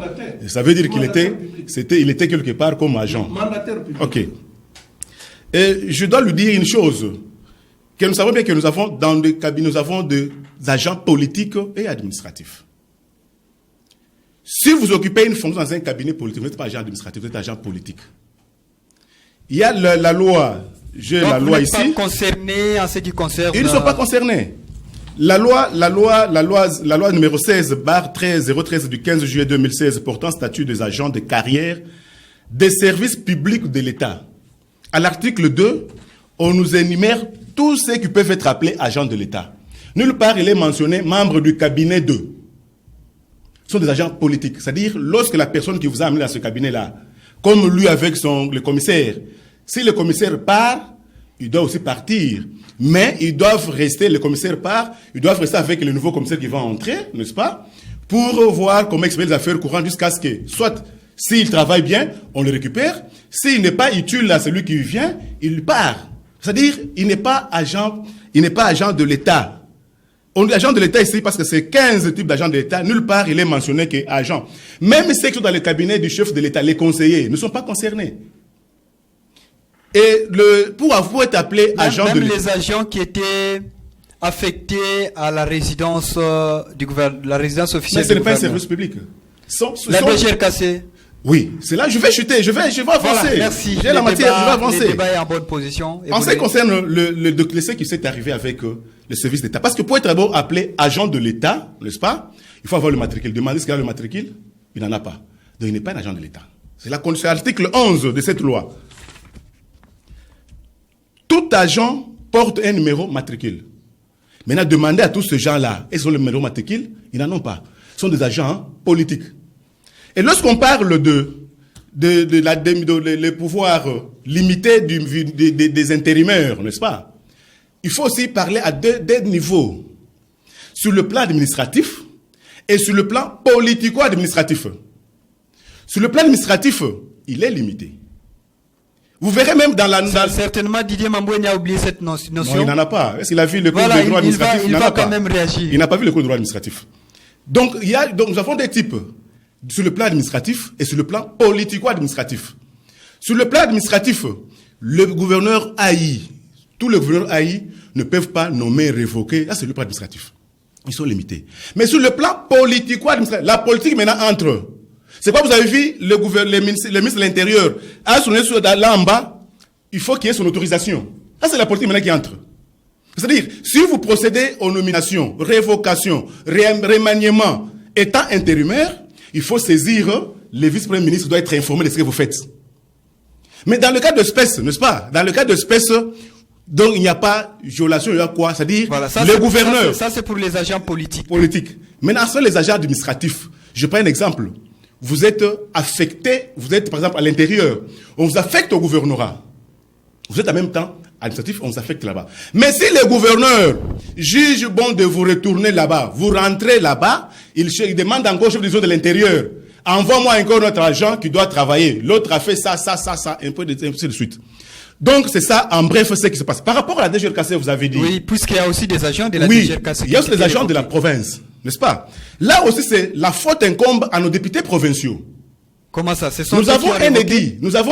ça veut dire qu'il était quelque part comme agent. Mandataire public. Ok. Et je dois lui dire une chose, que nous savons bien que nous avons dans le cabinet, nous avons des agents politiques et administratifs. Si vous occupez une fonction dans un cabinet politique, vous n'êtes pas agent administratif, vous êtes agent politique. Il y a la loi, j'ai la loi ici. Ils ne sont pas concernés en ce qui concerne. Ils ne sont pas concernés. La loi numéro 16/013 du 15 juillet 2016 portant statut des agents de carrière des services publics de l'État. À l'article 2, on nous énumère tous ceux qui peuvent être appelés agents de l'État. Nulle part, il est mentionné membres du cabinet 2. Ce sont des agents politiques. C'est-à-dire, lorsque la personne qui vous a amené dans ce cabinet-là, comme lui avec le commissaire, si le commissaire part, il doit aussi partir. Mais ils doivent rester, le commissaire part, ils doivent rester avec le nouveau commissaire qui va entrer, n'est-ce pas, pour voir comment exprimer les affaires courantes jusqu'à ce que, soit, s'il travaille bien, on le récupère. S'il n'est pas utile à celui qui vient, il part. C'est-à-dire, il n'est pas agent de l'État. On dit agent de l'État ici parce que c'est 15 types d'agents de l'État. Nulle part, il est mentionné qu'agent. Même ceux qui sont dans le cabinet du chef de l'État, les conseillers, ne sont pas concernés. Et pour être appelé agent de l'État. Même les agents qui étaient affectés à la résidence du gouvernement, la résidence officielle. Mais ce n'est pas un service public. La DGRKC. Oui, c'est là, je vais chuter, je vais avancer. Voilà, merci. J'ai la matière, je vais avancer. Le débat est en bonne position. En ce qui concerne ce qui s'est arrivé avec le service d'État, parce que pour être d'abord appelé agent de l'État, n'est-ce pas, il faut avoir le matricule. Demandez ce qu'il a le matricule, il n'en a pas. Donc il n'est pas un agent de l'État. C'est l'article 11 de cette loi. Tout agent porte un numéro matricule. Maintenant, demandez à tous ces gens-là, est-ce qu'ils ont le numéro matricule? Ils n'en ont pas. Ce sont des agents politiques. Et lorsqu'on parle les pouvoirs limités des intérimaires, n'est-ce pas? Il faut aussi parler à deux niveaux. Sur le plan administratif et sur le plan politico-administratif. Sur le plan administratif, il est limité. Vous verrez même dans la... Certainement, Didier Mamboueni a oublié cette notion. Non, il n'en a pas. Est-ce qu'il a vu le cours de droit administratif? Il va quand même réagir. Il n'a pas vu le cours de droit administratif. Donc, nous avons des types sur le plan administratif et sur le plan politico-administratif. Sur le plan administratif, le gouverneur AI, tous les gouverneurs AI ne peuvent pas nommer, révoquer. Là, c'est le plan administratif. Ils sont limités. Mais sur le plan politico-administratif, la politique maintenant entre. C'est quoi, vous avez vu, le ministre de l'Intérieur a sonné là en bas, il faut qu'il y ait son autorisation. Ça, c'est la politique maintenant qui entre. C'est-à-dire, si vous procédez aux nominations, révocations, remaniements, étant intérimaire, il faut saisir, le vice-premier ministre doit être informé de ce que vous faites. Mais dans le cas d'espèce, n'est-ce pas? Dans le cas d'espèce, donc il n'y a pas violation, il y a quoi? C'est-à-dire, voilà, le gouverneur. Ça, c'est pour les agents politiques. Maintenant, sur les agents administratifs, je prends un exemple. Vous êtes affecté, vous êtes par exemple à l'intérieur, on vous affecte au gouvernorat. Vous êtes en même temps administratif, on vous affecte là-bas. Mais si le gouverneur juge bon de vous retourner là-bas, vous rentrez là-bas, il demande encore au chef de zone de l'intérieur, envoie-moi encore notre agent qui doit travailler. L'autre a fait ça, un peu de suite. Donc c'est ça, en bref, ce qui se passe. Par rapport à la DGRKC, vous avez dit... Oui, puisqu'il y a aussi des agents de la Oui, DGRKC. il y a aussi des agents de la province, n'est-ce pas? Là aussi, c'est la faute incombe à nos députés provinciaux. Comment ça? Nous avons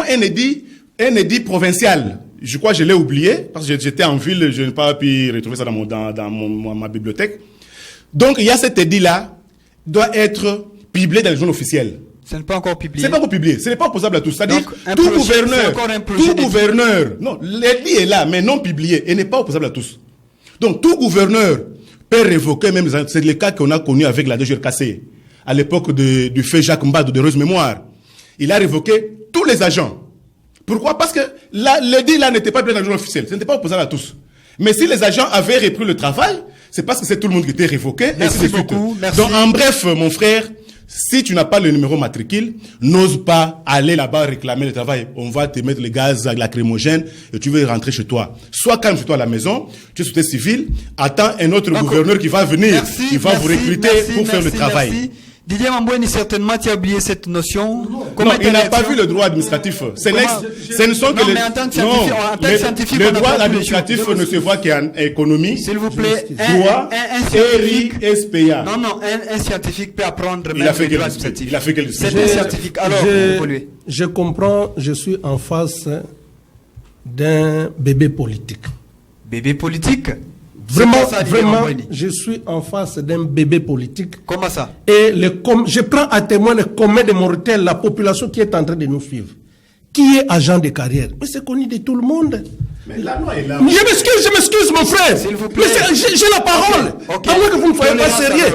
un édit provincial. Je crois que je l'ai oublié, parce que j'étais en ville, je n'ai pas pu retrouver ça dans ma bibliothèque. Donc, il y a cet édit-là, doit être publié dans les journaux officiels. Ce n'est pas encore publié. Ce n'est pas encore publié. Ce n'est pas opposable à tous. C'est-à-dire, tout gouverneur, non, l'édit est là, mais non publié, et n'est pas opposable à tous. Donc, tout gouverneur peut révoquer, même, c'est le cas qu'on a connu avec la DGRKC, à l'époque du fait Jacques Mbad de heureuse mémoire. Il a révoqué tous les agents. Pourquoi? Parce que l'édit là n'était pas publié dans le journal officiel. Ce n'était pas opposable à tous. Mais si les agents avaient repris le travail, c'est parce que c'est tout le monde qui était révoqué. Merci beaucoup. Merci. Donc, en bref, mon frère, si tu n'as pas le numéro matricule, n'ose pas aller là-bas réclamer le travail. On va te mettre le gaz lacrymogène et tu veux rentrer chez toi. Sois calme chez toi à la maison, tu es société civile, attends un autre gouverneur qui va venir, qui va vous recruter pour faire le travail. Merci. Didier Mamboueni, certainement, tu as oublié cette notion. Non, il n'a pas vu le droit administratif. Ce ne sont que les... Le droit administratif ne se voit qu'en économie. S'il vous plaît, droit, ERI, SPA. Non, un scientifique peut apprendre même le droit administratif. Il a fait quel C'est un scientifique. Alors, je comprends, je suis en face d'un bébé politique. Bébé politique? Vraiment, je suis en face d'un bébé politique. Comment ça? Et je prends à témoin le commun de mortels, la population qui est en train de nous suivre. Qui est agent de carrière? Mais c'est connu de tout le monde. Mais la loi est là. Je m'excuse, mon frère. S'il vous plaît. Mais j'ai la parole. Okay. À moins que vous ne soyez pas sérieux.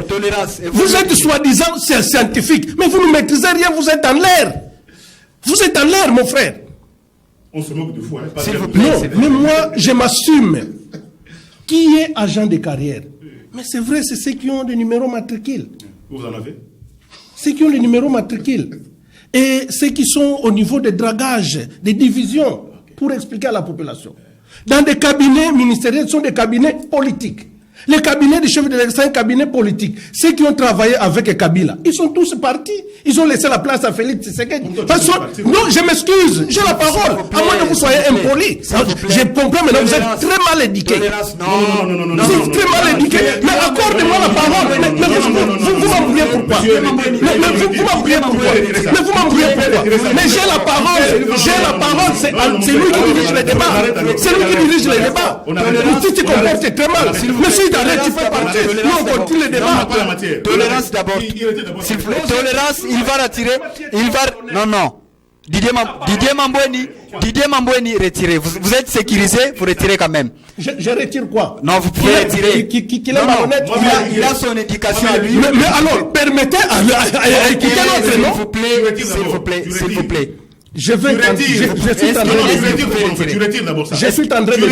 Vous êtes soi-disant scientifique, mais vous ne maîtrisez rien, vous êtes en l'air. Vous êtes en l'air, mon frère. On se moque de vous, hein. S'il vous plaît. Non, mais moi, je m'assume. Qui est agent de carrière? Mais c'est vrai, c'est ceux qui ont des numéros matricules. Vous en avez? Ceux qui ont les numéros matricules. Et ceux qui sont au niveau des dragages, des divisions, pour expliquer à la population. Dans des cabinets ministériels, ce sont des cabinets politiques. Les cabinets des chefs de l'État, c'est un cabinet politique. Ceux qui ont travaillé avec Kabila, ils sont tous partis. Ils ont laissé la place à Félix Tshisekedi. Non, je m'excuse, j'ai la parole. À moins que vous soyez impoli. J'ai compris, maintenant vous êtes très mal éduqué. Non. Vous êtes très mal éduqué. Mais accordez-moi la parole. Mais vous m'embrouillez pourquoi? Mais vous m'embrouillez pourquoi? Mais j'ai la parole. C'est lui qui dirige les débats. C'est lui qui dirige les débats. Si tu comportes très mal. Monsieur, tu peux partir. Nous, on continue le débat. Tolérance d'abord. S'il vous plaît. Tolérance, il va retirer. Non. Didier Mamboueni, retirez. Vous êtes sécurisé, vous retirez quand même. Je retire quoi? Non, vous pouvez retirer. Il a son éducation à lui. Mais alors, permettez à quitter notre nom. S'il vous plaît. Je suis en train de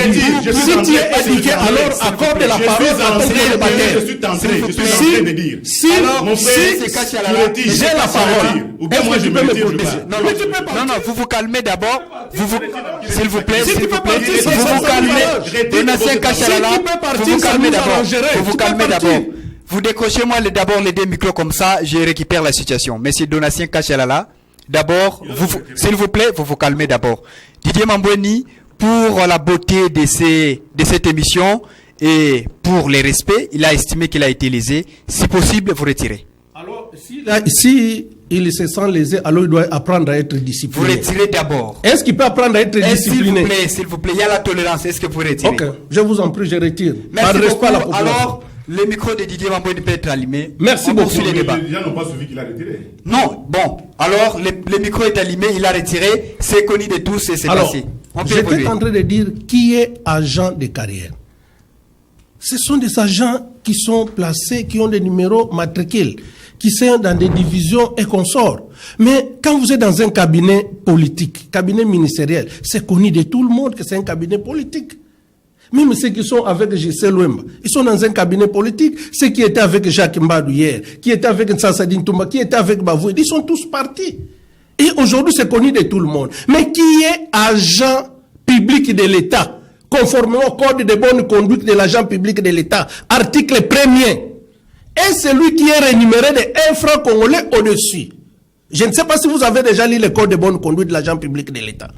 dire. Si tu es éduqué, alors accorde la parole à ton débatteur. Je suis en train de dire. Si j'ai la parole, ou bien moi je me retire. Non, vous vous calmez d'abord. S'il vous plaît. Vous vous calmez. Donatien Kachalala, vous vous calmez d'abord. Vous décrochez-moi d'abord les deux micros comme ça, je récupère la situation. Monsieur Donatien Kachalala, D'abord, s'il vous plaît, vous vous calmez d'abord. Didier Mambweni, pour la beauté de cette émission et pour les respects, il a estimé qu'il a été lésé. Si possible, vous retirez. Alors, si il se sent lésé, alors il doit apprendre à être discipliné. Vous retirez d'abord. Est-ce qu'il peut apprendre à être discipliné? S'il vous plaît, il y a la tolérance. Est-ce que vous retirez? Ok, je vous en prie, je retire. Merci beaucoup. Alors, le micro de Didier Mambweni peut être allumé. Merci beaucoup. Les gens n'ont pas suivi qu'il a retiré. Non, bon. Alors, le micro est allumé, il a retiré. C'est connu de tous et c'est passé. J'étais en train de dire qui est agent de carrière. Ce sont des agents qui sont placés, qui ont des numéros matricules, qui sont dans des divisions et consorts. Mais quand vous êtes dans un cabinet politique, cabinet ministériel, c'est connu de tout le monde que c'est un cabinet politique. Même ceux qui sont avec Gisèle Ouemba, ils sont dans un cabinet politique. Ceux qui étaient avec Jacques Mbadou hier, qui étaient avec Nsansadine Toumba, qui étaient avec Bavoué, ils sont tous partis. Et aujourd'hui, c'est connu de tout le monde. Mais qui est agent public de l'État, conformément au code de bonne conduite de l'agent public de l'État, article 1er, est celui qui est rémunéré de 1 franc congolais au-dessus. Je ne sais pas si vous avez déjà lu le code de bonne conduite de l'agent public de l'État.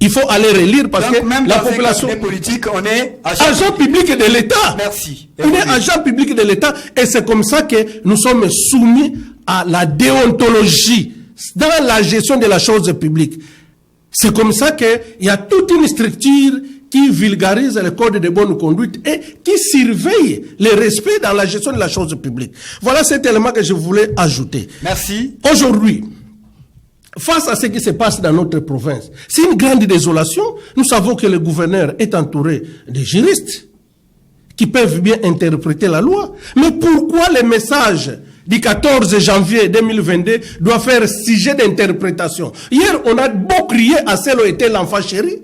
Il faut aller relire parce donc, que même la dans population politique, on est agent public de l'État. Merci. On est agent public de l'État et c'est comme ça que nous sommes soumis à la déontologie dans la gestion de la chose publique. C'est comme ça qu'il y a toute une structure qui vulgarise le code de bonne conduite et qui surveille le respect dans la gestion de la chose publique. Voilà cet élément que je voulais ajouter. Merci. Aujourd'hui, face à ce qui se passe dans notre province, c'est une grande désolation. Nous savons que le gouverneur est entouré de juristes qui peuvent bien interpréter la loi. Mais pourquoi les messages du 14 janvier 2022 doivent faire sujet d'interprétation? Hier, on a beau crier à Selo était l'enfant chéri,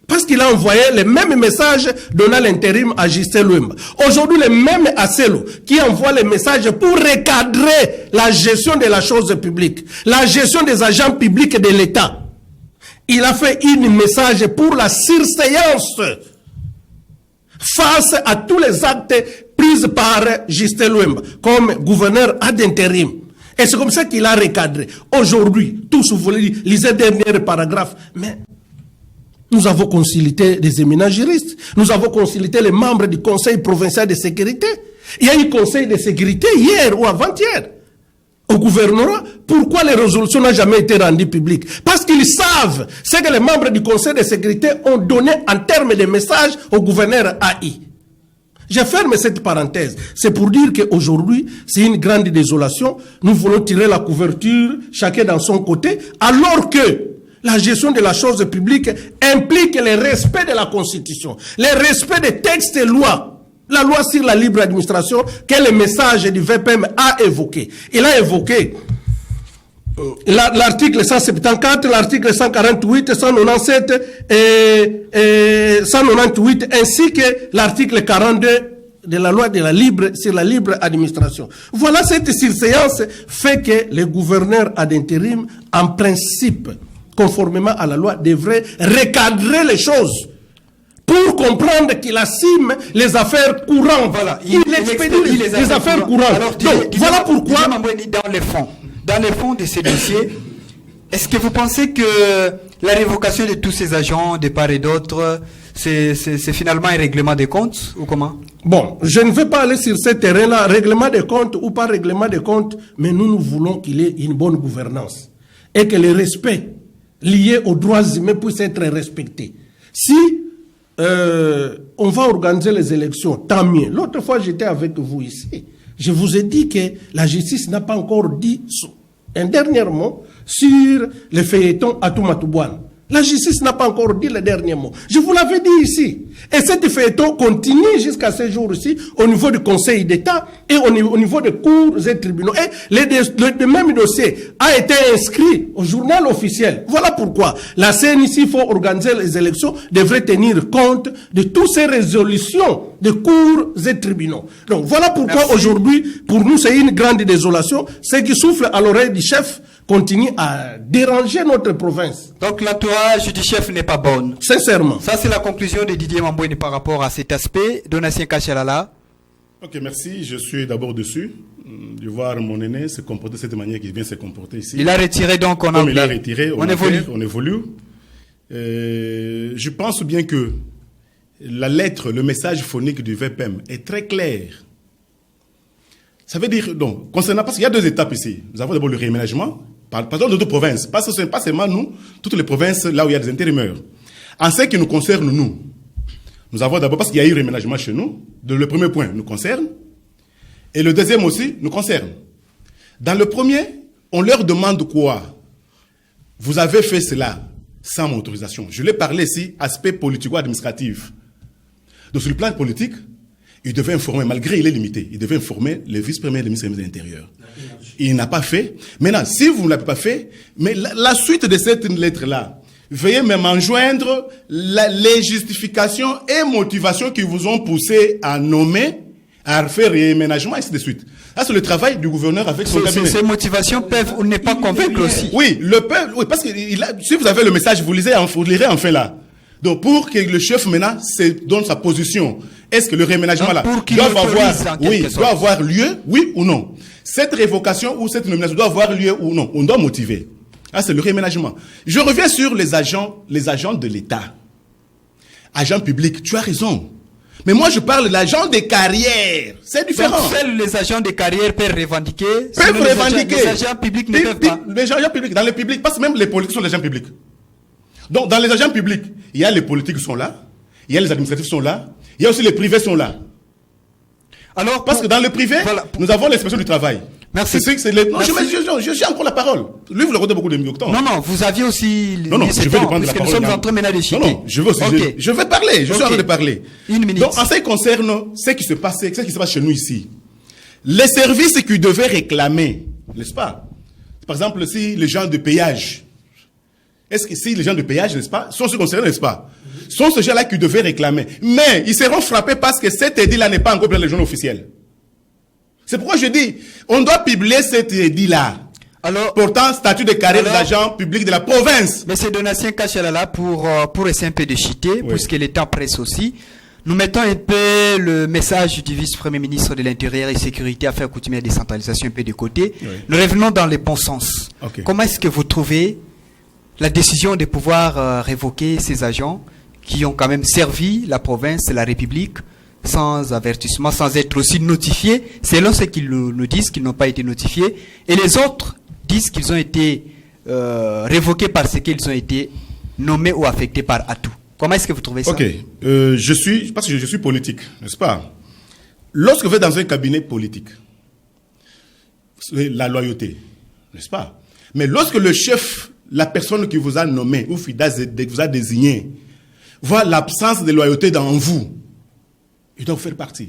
parce qu'il a envoyé le même message donnant l'intérim à Gisèle Ouemba. Aujourd'hui, le même Asselo qui envoie le message pour recadrer la gestion de la chose publique, la gestion des agents publics de l'État. Il a fait un message pour la surséance face à tous les actes pris par Gisèle Ouemba comme gouverneur ad intérim. Et c'est comme ça qu'il a recadré. Aujourd'hui, tous vous voulez lisez le dernier paragraphe, mais nous avons consulté des éminents juristes. Nous avons consulté les membres du Conseil provincial de sécurité. Il y a eu Conseil de sécurité hier ou avant-hier au gouvernorat. Pourquoi les résolutions n'ont jamais été rendues publiques? Parce qu'ils savent ce que les membres du Conseil de sécurité ont donné en termes de messages au gouverneur AI. Je ferme cette parenthèse. C'est pour dire qu'aujourd'hui, c'est une grande désolation. Nous voulons tirer la couverture, chacun dans son côté, alors que la gestion de la chose publique implique le respect de la Constitution, le respect des textes et lois. La loi sur la libre administration que le message du VPM a évoqué. Il a évoqué l'article 174, l'article 148, 197 et 198, ainsi que l'article 42 de la loi sur la libre administration. Voilà, cette surséance fait que le gouverneur ad intérim, en principe, conformément à la loi, devrait recadrer les choses pour comprendre qu'il assume les affaires courantes. Voilà, il expédie les affaires courantes. Alors, donc, voilà pourquoi... Dans les fonds de ces dossiers, est-ce que vous pensez que la révocation de tous ces agents de part et d'autre, c'est finalement un règlement des comptes ou comment? Bon, je ne vais pas aller sur ce terrain-là, règlement des comptes ou pas règlement des comptes, mais nous voulons qu'il y ait une bonne gouvernance et que le respect lié aux droits humains puisse être respecté. Si on va organiser les élections, tant mieux. L'autre fois, j'étais avec vous ici. Je vous ai dit que la justice n'a pas encore dit un dernier mot sur le feuilleton Atoumatoubouane. La justice n'a pas encore dit le dernier mot. Je vous l'avais dit ici. Et cette feuilleton continue jusqu'à ce jour-ci au niveau du Conseil d'État et au niveau des cours et tribunaux. Et le même dossier a été inscrit au journal officiel. Voilà pourquoi la CNIC, il faut organiser les élections, devrait tenir compte de toutes ces résolutions de cours et tribunaux. Donc voilà pourquoi aujourd'hui, pour nous, c'est une grande désolation. Ceux qui soufflent à l'oreille du chef continue à déranger notre province. Donc l'entourage du chef n'est pas bonne. Sincèrement. Ça, c'est la conclusion de Didier Mambweni par rapport à cet aspect. Donatien Kachalala. Ok, merci. Je suis d'abord dessus. de voir mon aîné se comporter de cette manière qu'il vient se comporter ici. Il a retiré donc on a. Comme il a retiré, on évolue. Je pense bien que la lettre, le message phonique du VPM est très clair. Ça veut dire, donc, concernant, parce qu'il y a 2 étapes ici. Nous avons d'abord le réaménagement, par exemple, d'autres provinces. Parce que ce n'est pas seulement nous, toutes les provinces là où il y a des intérimaires. En ce qui nous concerne, nous avons d'abord, parce qu'il y a eu réaménagement chez nous, le premier point nous concerne, et le deuxième aussi nous concerne. Dans le premier, on leur demande quoi? Vous avez fait cela sans mon autorisation. Je l'ai parlé ici, aspect politico-administratif. Donc sur le plan politique, il devait informer, malgré il est limité, il devait informer le vice-premier et le ministre de l'Intérieur. Il n'a pas fait. Maintenant, si vous ne l'avez pas fait, mais la suite de cette lettre-là, veuillez même enjoindre les justifications et motivations qui vous ont poussé à nommer, à faire réaménagement, et ainsi de suite. Ça, c'est le travail du gouverneur avec son cabinet. Ces motivations peuvent ou ne pas convaincre aussi. Oui, oui, parce que si vous avez le message, vous lirez enfin là. Donc, pour que le chef maintenant donne sa position, est-ce que le réaménagement là doit avoir lieu, oui ou non? Cette révocation ou cette nomination doit avoir lieu ou non? On doit motiver. Ah, c'est le réaménagement. Je reviens sur les agents de l'État. Agents publics, tu as raison. Mais moi, je parle de l'agent des carrières. C'est différent. Donc, seuls les agents des carrières peuvent revendiquer. Les agents publics ne peuvent pas. Les agents publics, dans les publics, parce que même les politiques sont des agents publics. Donc, dans les agents publics, il y a les politiques qui sont là, il y a les administratifs qui sont là, il y a aussi les privés qui sont là. Alors, parce que dans le privé, nous avons l'inspection du travail. Merci. Je suis encore la parole. Lui, vous le redonnez beaucoup de temps. Non, vous aviez aussi... Non, je vais reprendre la parole. Nous sommes en train maintenant de citer. Non, je vais parler. Je suis en train de parler. Une minute. Donc, en ce qui concerne ce qui se passe chez nous ici, les services qui devaient réclamer, n'est-ce pas? Par exemple, si les gens de péage, est-ce que si les gens de péage, n'est-ce pas, sont ceux concernés, n'est-ce pas? Sont ces gens-là qui devaient réclamer. Mais ils seront frappés parce que cet édit-là n'est pas encore dans les journaux officiels. C'est pourquoi je dis, on doit publier cet édit-là. Alors, pourtant, statut de carrière des agents publics de la province. Monsieur Donatien Kachalala, pour essayer un peu de chiter, puisque le temps presse aussi, nous mettons un peu le message du vice-premier ministre de l'Intérieur et Sécurité, Affaires coutumières et décentralisation un peu de côté. Oui. Nous revenons dans le bon sens. Okay. Comment est-ce que vous trouvez la décision de pouvoir révoquer ces agents qui ont quand même servi la province, la République, sans avertissement, sans être aussi notifiés, selon ce qu'ils nous disent, qu'ils n'ont pas été notifiés, et les autres disent qu'ils ont été révoqués parce qu'ils ont été nommés ou affectés par atout. Comment est-ce que vous trouvez ça? Ok, parce que je suis politique, n'est-ce pas? Lorsque vous êtes dans un cabinet politique, c'est la loyauté, n'est-ce pas? Mais lorsque le chef, la personne qui vous a nommé ou qui vous a désigné, voit l'absence de loyauté dans vous, il doit vous faire partir.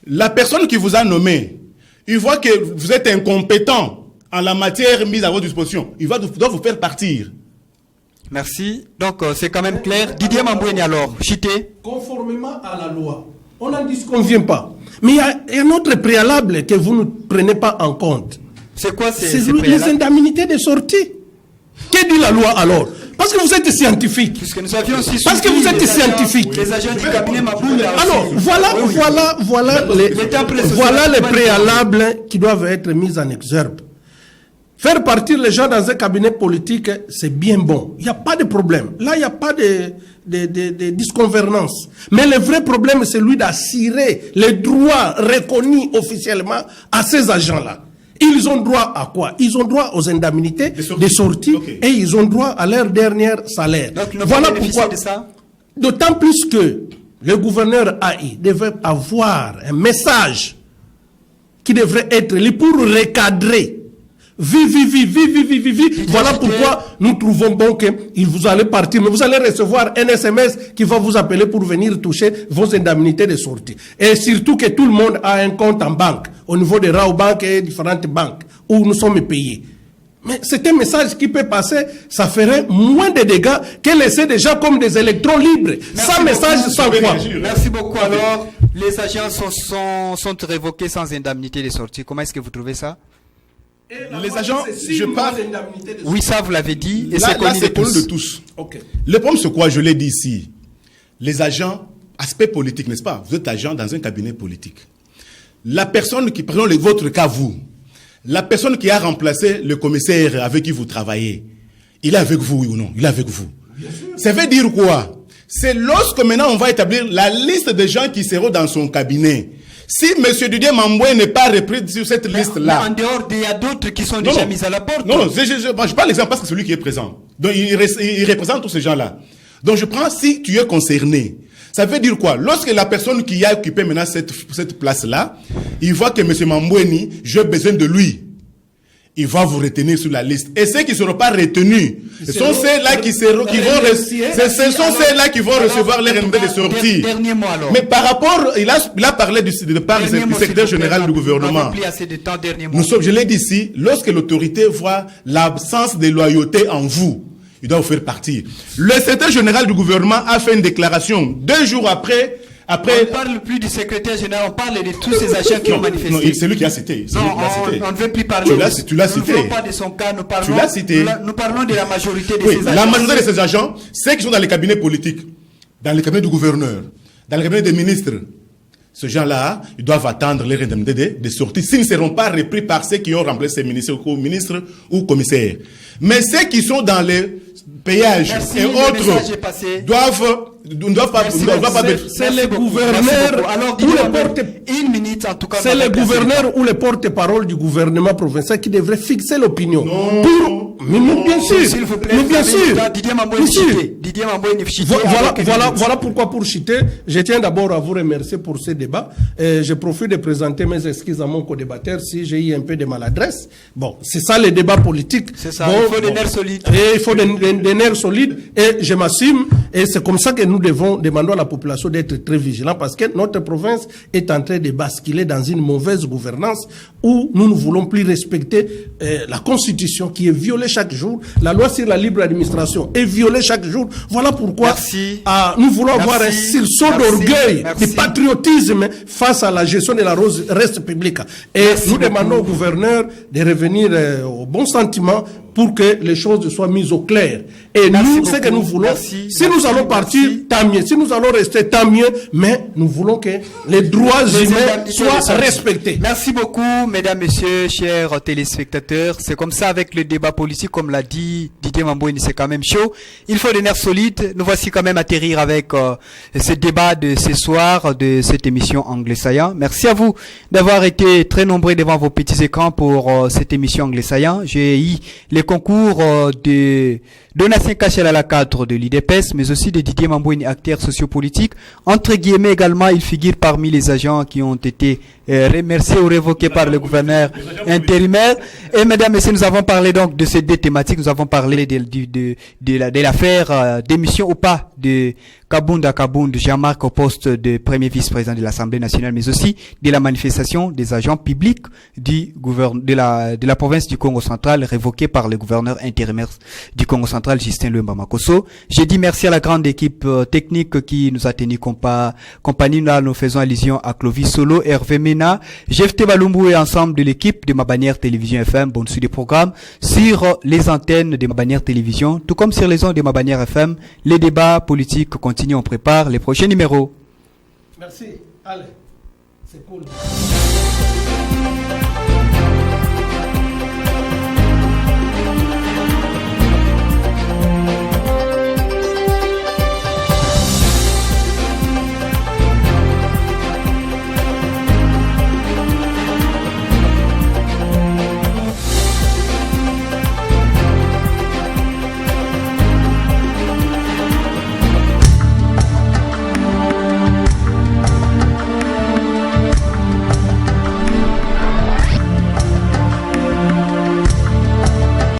La personne qui vous a nommé, il voit que vous êtes incompétent en la matière mise à votre disposition, il doit vous faire partir. Merci. Donc, c'est quand même clair. Didier Mamboueni, alors, chité. Conformément à la loi, on n'en disconvient pas. Mais il y a un autre préalable que vous ne prenez pas en compte. C'est quoi c'est les indemnités de sortie. Que dit la loi alors? Parce que vous êtes scientifique. Puisque nous avions aussi parce que vous êtes scientifique. Les agents du cabinet Mabouda. Alors, voilà les préalables qui doivent être mis en exergue. Faire partir les gens dans un cabinet politique, c'est bien bon. Il n'y a pas de problème. Là, il n'y a pas de disconvenance. Mais le vrai problème, c'est celui d'assurer les droits reconnus officiellement à ces agents-là. Ils ont droit à quoi? Ils ont droit aux indemnités de sortie et ils ont droit à leur dernier salaire. Donc, voilà pourquoi. D'autant plus que le gouverneur AI devait avoir un message qui devrait être là pour recadrer. Voilà pourquoi nous trouvons bon que vous allez partir, mais vous allez recevoir un SMS qui va vous appeler pour venir toucher vos indemnités de sortie. Et surtout que tout le monde a un compte en banque, au niveau des Raobank et différentes banques, où nous sommes payés. Mais c'est un message qui peut passer, ça ferait moins de dégâts que laisser des gens comme des électrons libres. Sans message, sans quoi. Merci beaucoup. Alors, les agents sont révoqués sans indemnité de sortie. Comment est-ce que vous trouvez ça? Les agents, je parle. Oui, ça vous l'avez dit. Et là, c'est connu de tous. Okay. Le problème, c'est quoi? Je l'ai dit ici. Les agents, aspect politique, n'est-ce pas? Vous êtes agent dans un cabinet politique. la personne qui, par exemple, votre cas, vous, la personne qui a remplacé le commissaire avec qui vous travaillez, il est avec vous, oui ou non? Il est avec vous. Ça veut dire quoi? C'est lorsque maintenant on va établir la liste des gens qui seront dans son cabinet. Si M. Didier Mamboué n'est pas repris sur cette liste-là. En dehors, il y a d'autres qui sont déjà mis à la porte. Non, je parle l'exemple parce que c'est celui qui est présent. Donc il représente tous ces gens-là. Donc je prends, si tu es concerné, ça veut dire quoi? Lorsque la personne qui a occupé maintenant cette place-là, il voit que M. Mambouéni, j'ai besoin de lui. Il va vous retenir sur la liste. Et ceux qui ne seront pas retenus, ce sont ceux-là qui vont recevoir les indemnités de sortie. Mais par rapport, il a parlé du secrétaire général du gouvernement. Je l'ai dit ici, lorsque l'autorité voit l'absence de loyauté en vous, il doit vous faire partir. Le secrétaire général du gouvernement a fait une déclaration 2 jours après. On ne parle plus du secrétaire général, on parle de tous ces agents qui ont manifesté. Non, c'est lui qui a cité. On ne veut plus parler. Tu l'as cité. Nous ne parlons pas de son cas, nous parlons de la majorité de ces agents. La majorité de ces agents, ceux qui sont dans les cabinets politiques, dans les cabinets du gouverneur, dans les cabinets des ministres, ces gens-là, ils doivent attendre les indemnités de sortie s'ils ne seront pas repris par ceux qui ont remplacé ces ministres ou commissaires. Mais ceux qui sont dans les péages et autres doivent pas. C'est les gouverneurs ou les porte-parole du gouvernement provincial qui devraient fixer l'opinion. Bien sûr. Voilà pourquoi, pour citer, je tiens d'abord à vous remercier pour ce débat. Je profite de présenter mes excuses à mon co-débatteur si j'ai eu un peu de maladresse. Bon, c'est ça le débat politique. C'est ça, il faut des nerfs solides. Et il faut des nerfs solides. Et je m'assume. Et c'est comme ça que nous devons demander à la population d'être très vigilants parce que notre province est en train de basculer dans une mauvaise gouvernance où nous ne voulons plus respecter la constitution qui est violée chaque jour. La loi sur la libre administration est violée chaque jour. Voilà pourquoi nous voulons avoir un sursaut d'orgueil, de patriotisme face à la gestion de la reste publique. Et nous demandons au gouverneur de revenir au bon sentiment pour que les choses soient mises au clair. Et nous, ce que nous voulons, si nous allons partir, tant mieux. Si nous allons rester, tant mieux. Mais nous voulons que les droits humains soient respectés. Merci beaucoup, mesdames, messieurs, chers téléspectateurs. C'est comme ça avec le débat politique, comme l'a dit Didier Mambouéni, c'est quand même chaud. Il faut des nerfs solides. Nous voici quand même atterrir avec ce débat de ce soir, de cette émission Anglais Saillant. Merci à vous d'avoir été très nombreux devant vos petits écrans pour cette émission Anglais Saillant. J'ai eu les concours de Donatien Cachel à la cadre de l'IDPS, mais aussi de Didier Mambouéni, acteur sociopolitique. Entre guillemets également, il figure parmi les agents qui ont été remerciés ou révoqués par le gouverneur intérimaire. Et mesdames et messieurs, nous avons parlé donc de ces 2 thématiques. Nous avons parlé de l'affaire démission ou pas de Kabound Jean-Marc au poste de premier vice-président de l'Assemblée nationale, mais aussi de la manifestation des agents publics de la province du Congo central révoquée par le gouverneur intérimaire du Congo central, Justin Luemba Makosso. J'ai dit merci à la grande équipe technique qui nous a tenu compagnie. Là, nous faisons allusion à Clovis Solo, Hervé Mena, Jefté Balumbu et ensemble de l'équipe de Ma Bannière Télévision FM. Bonne suite des programmes sur les antennes de Ma Bannière Télévision, tout comme sur les ondes de Ma Bannière FM. Les débats politiques continuent. On prépare les prochains numéros. Merci. Allez, c'est cool.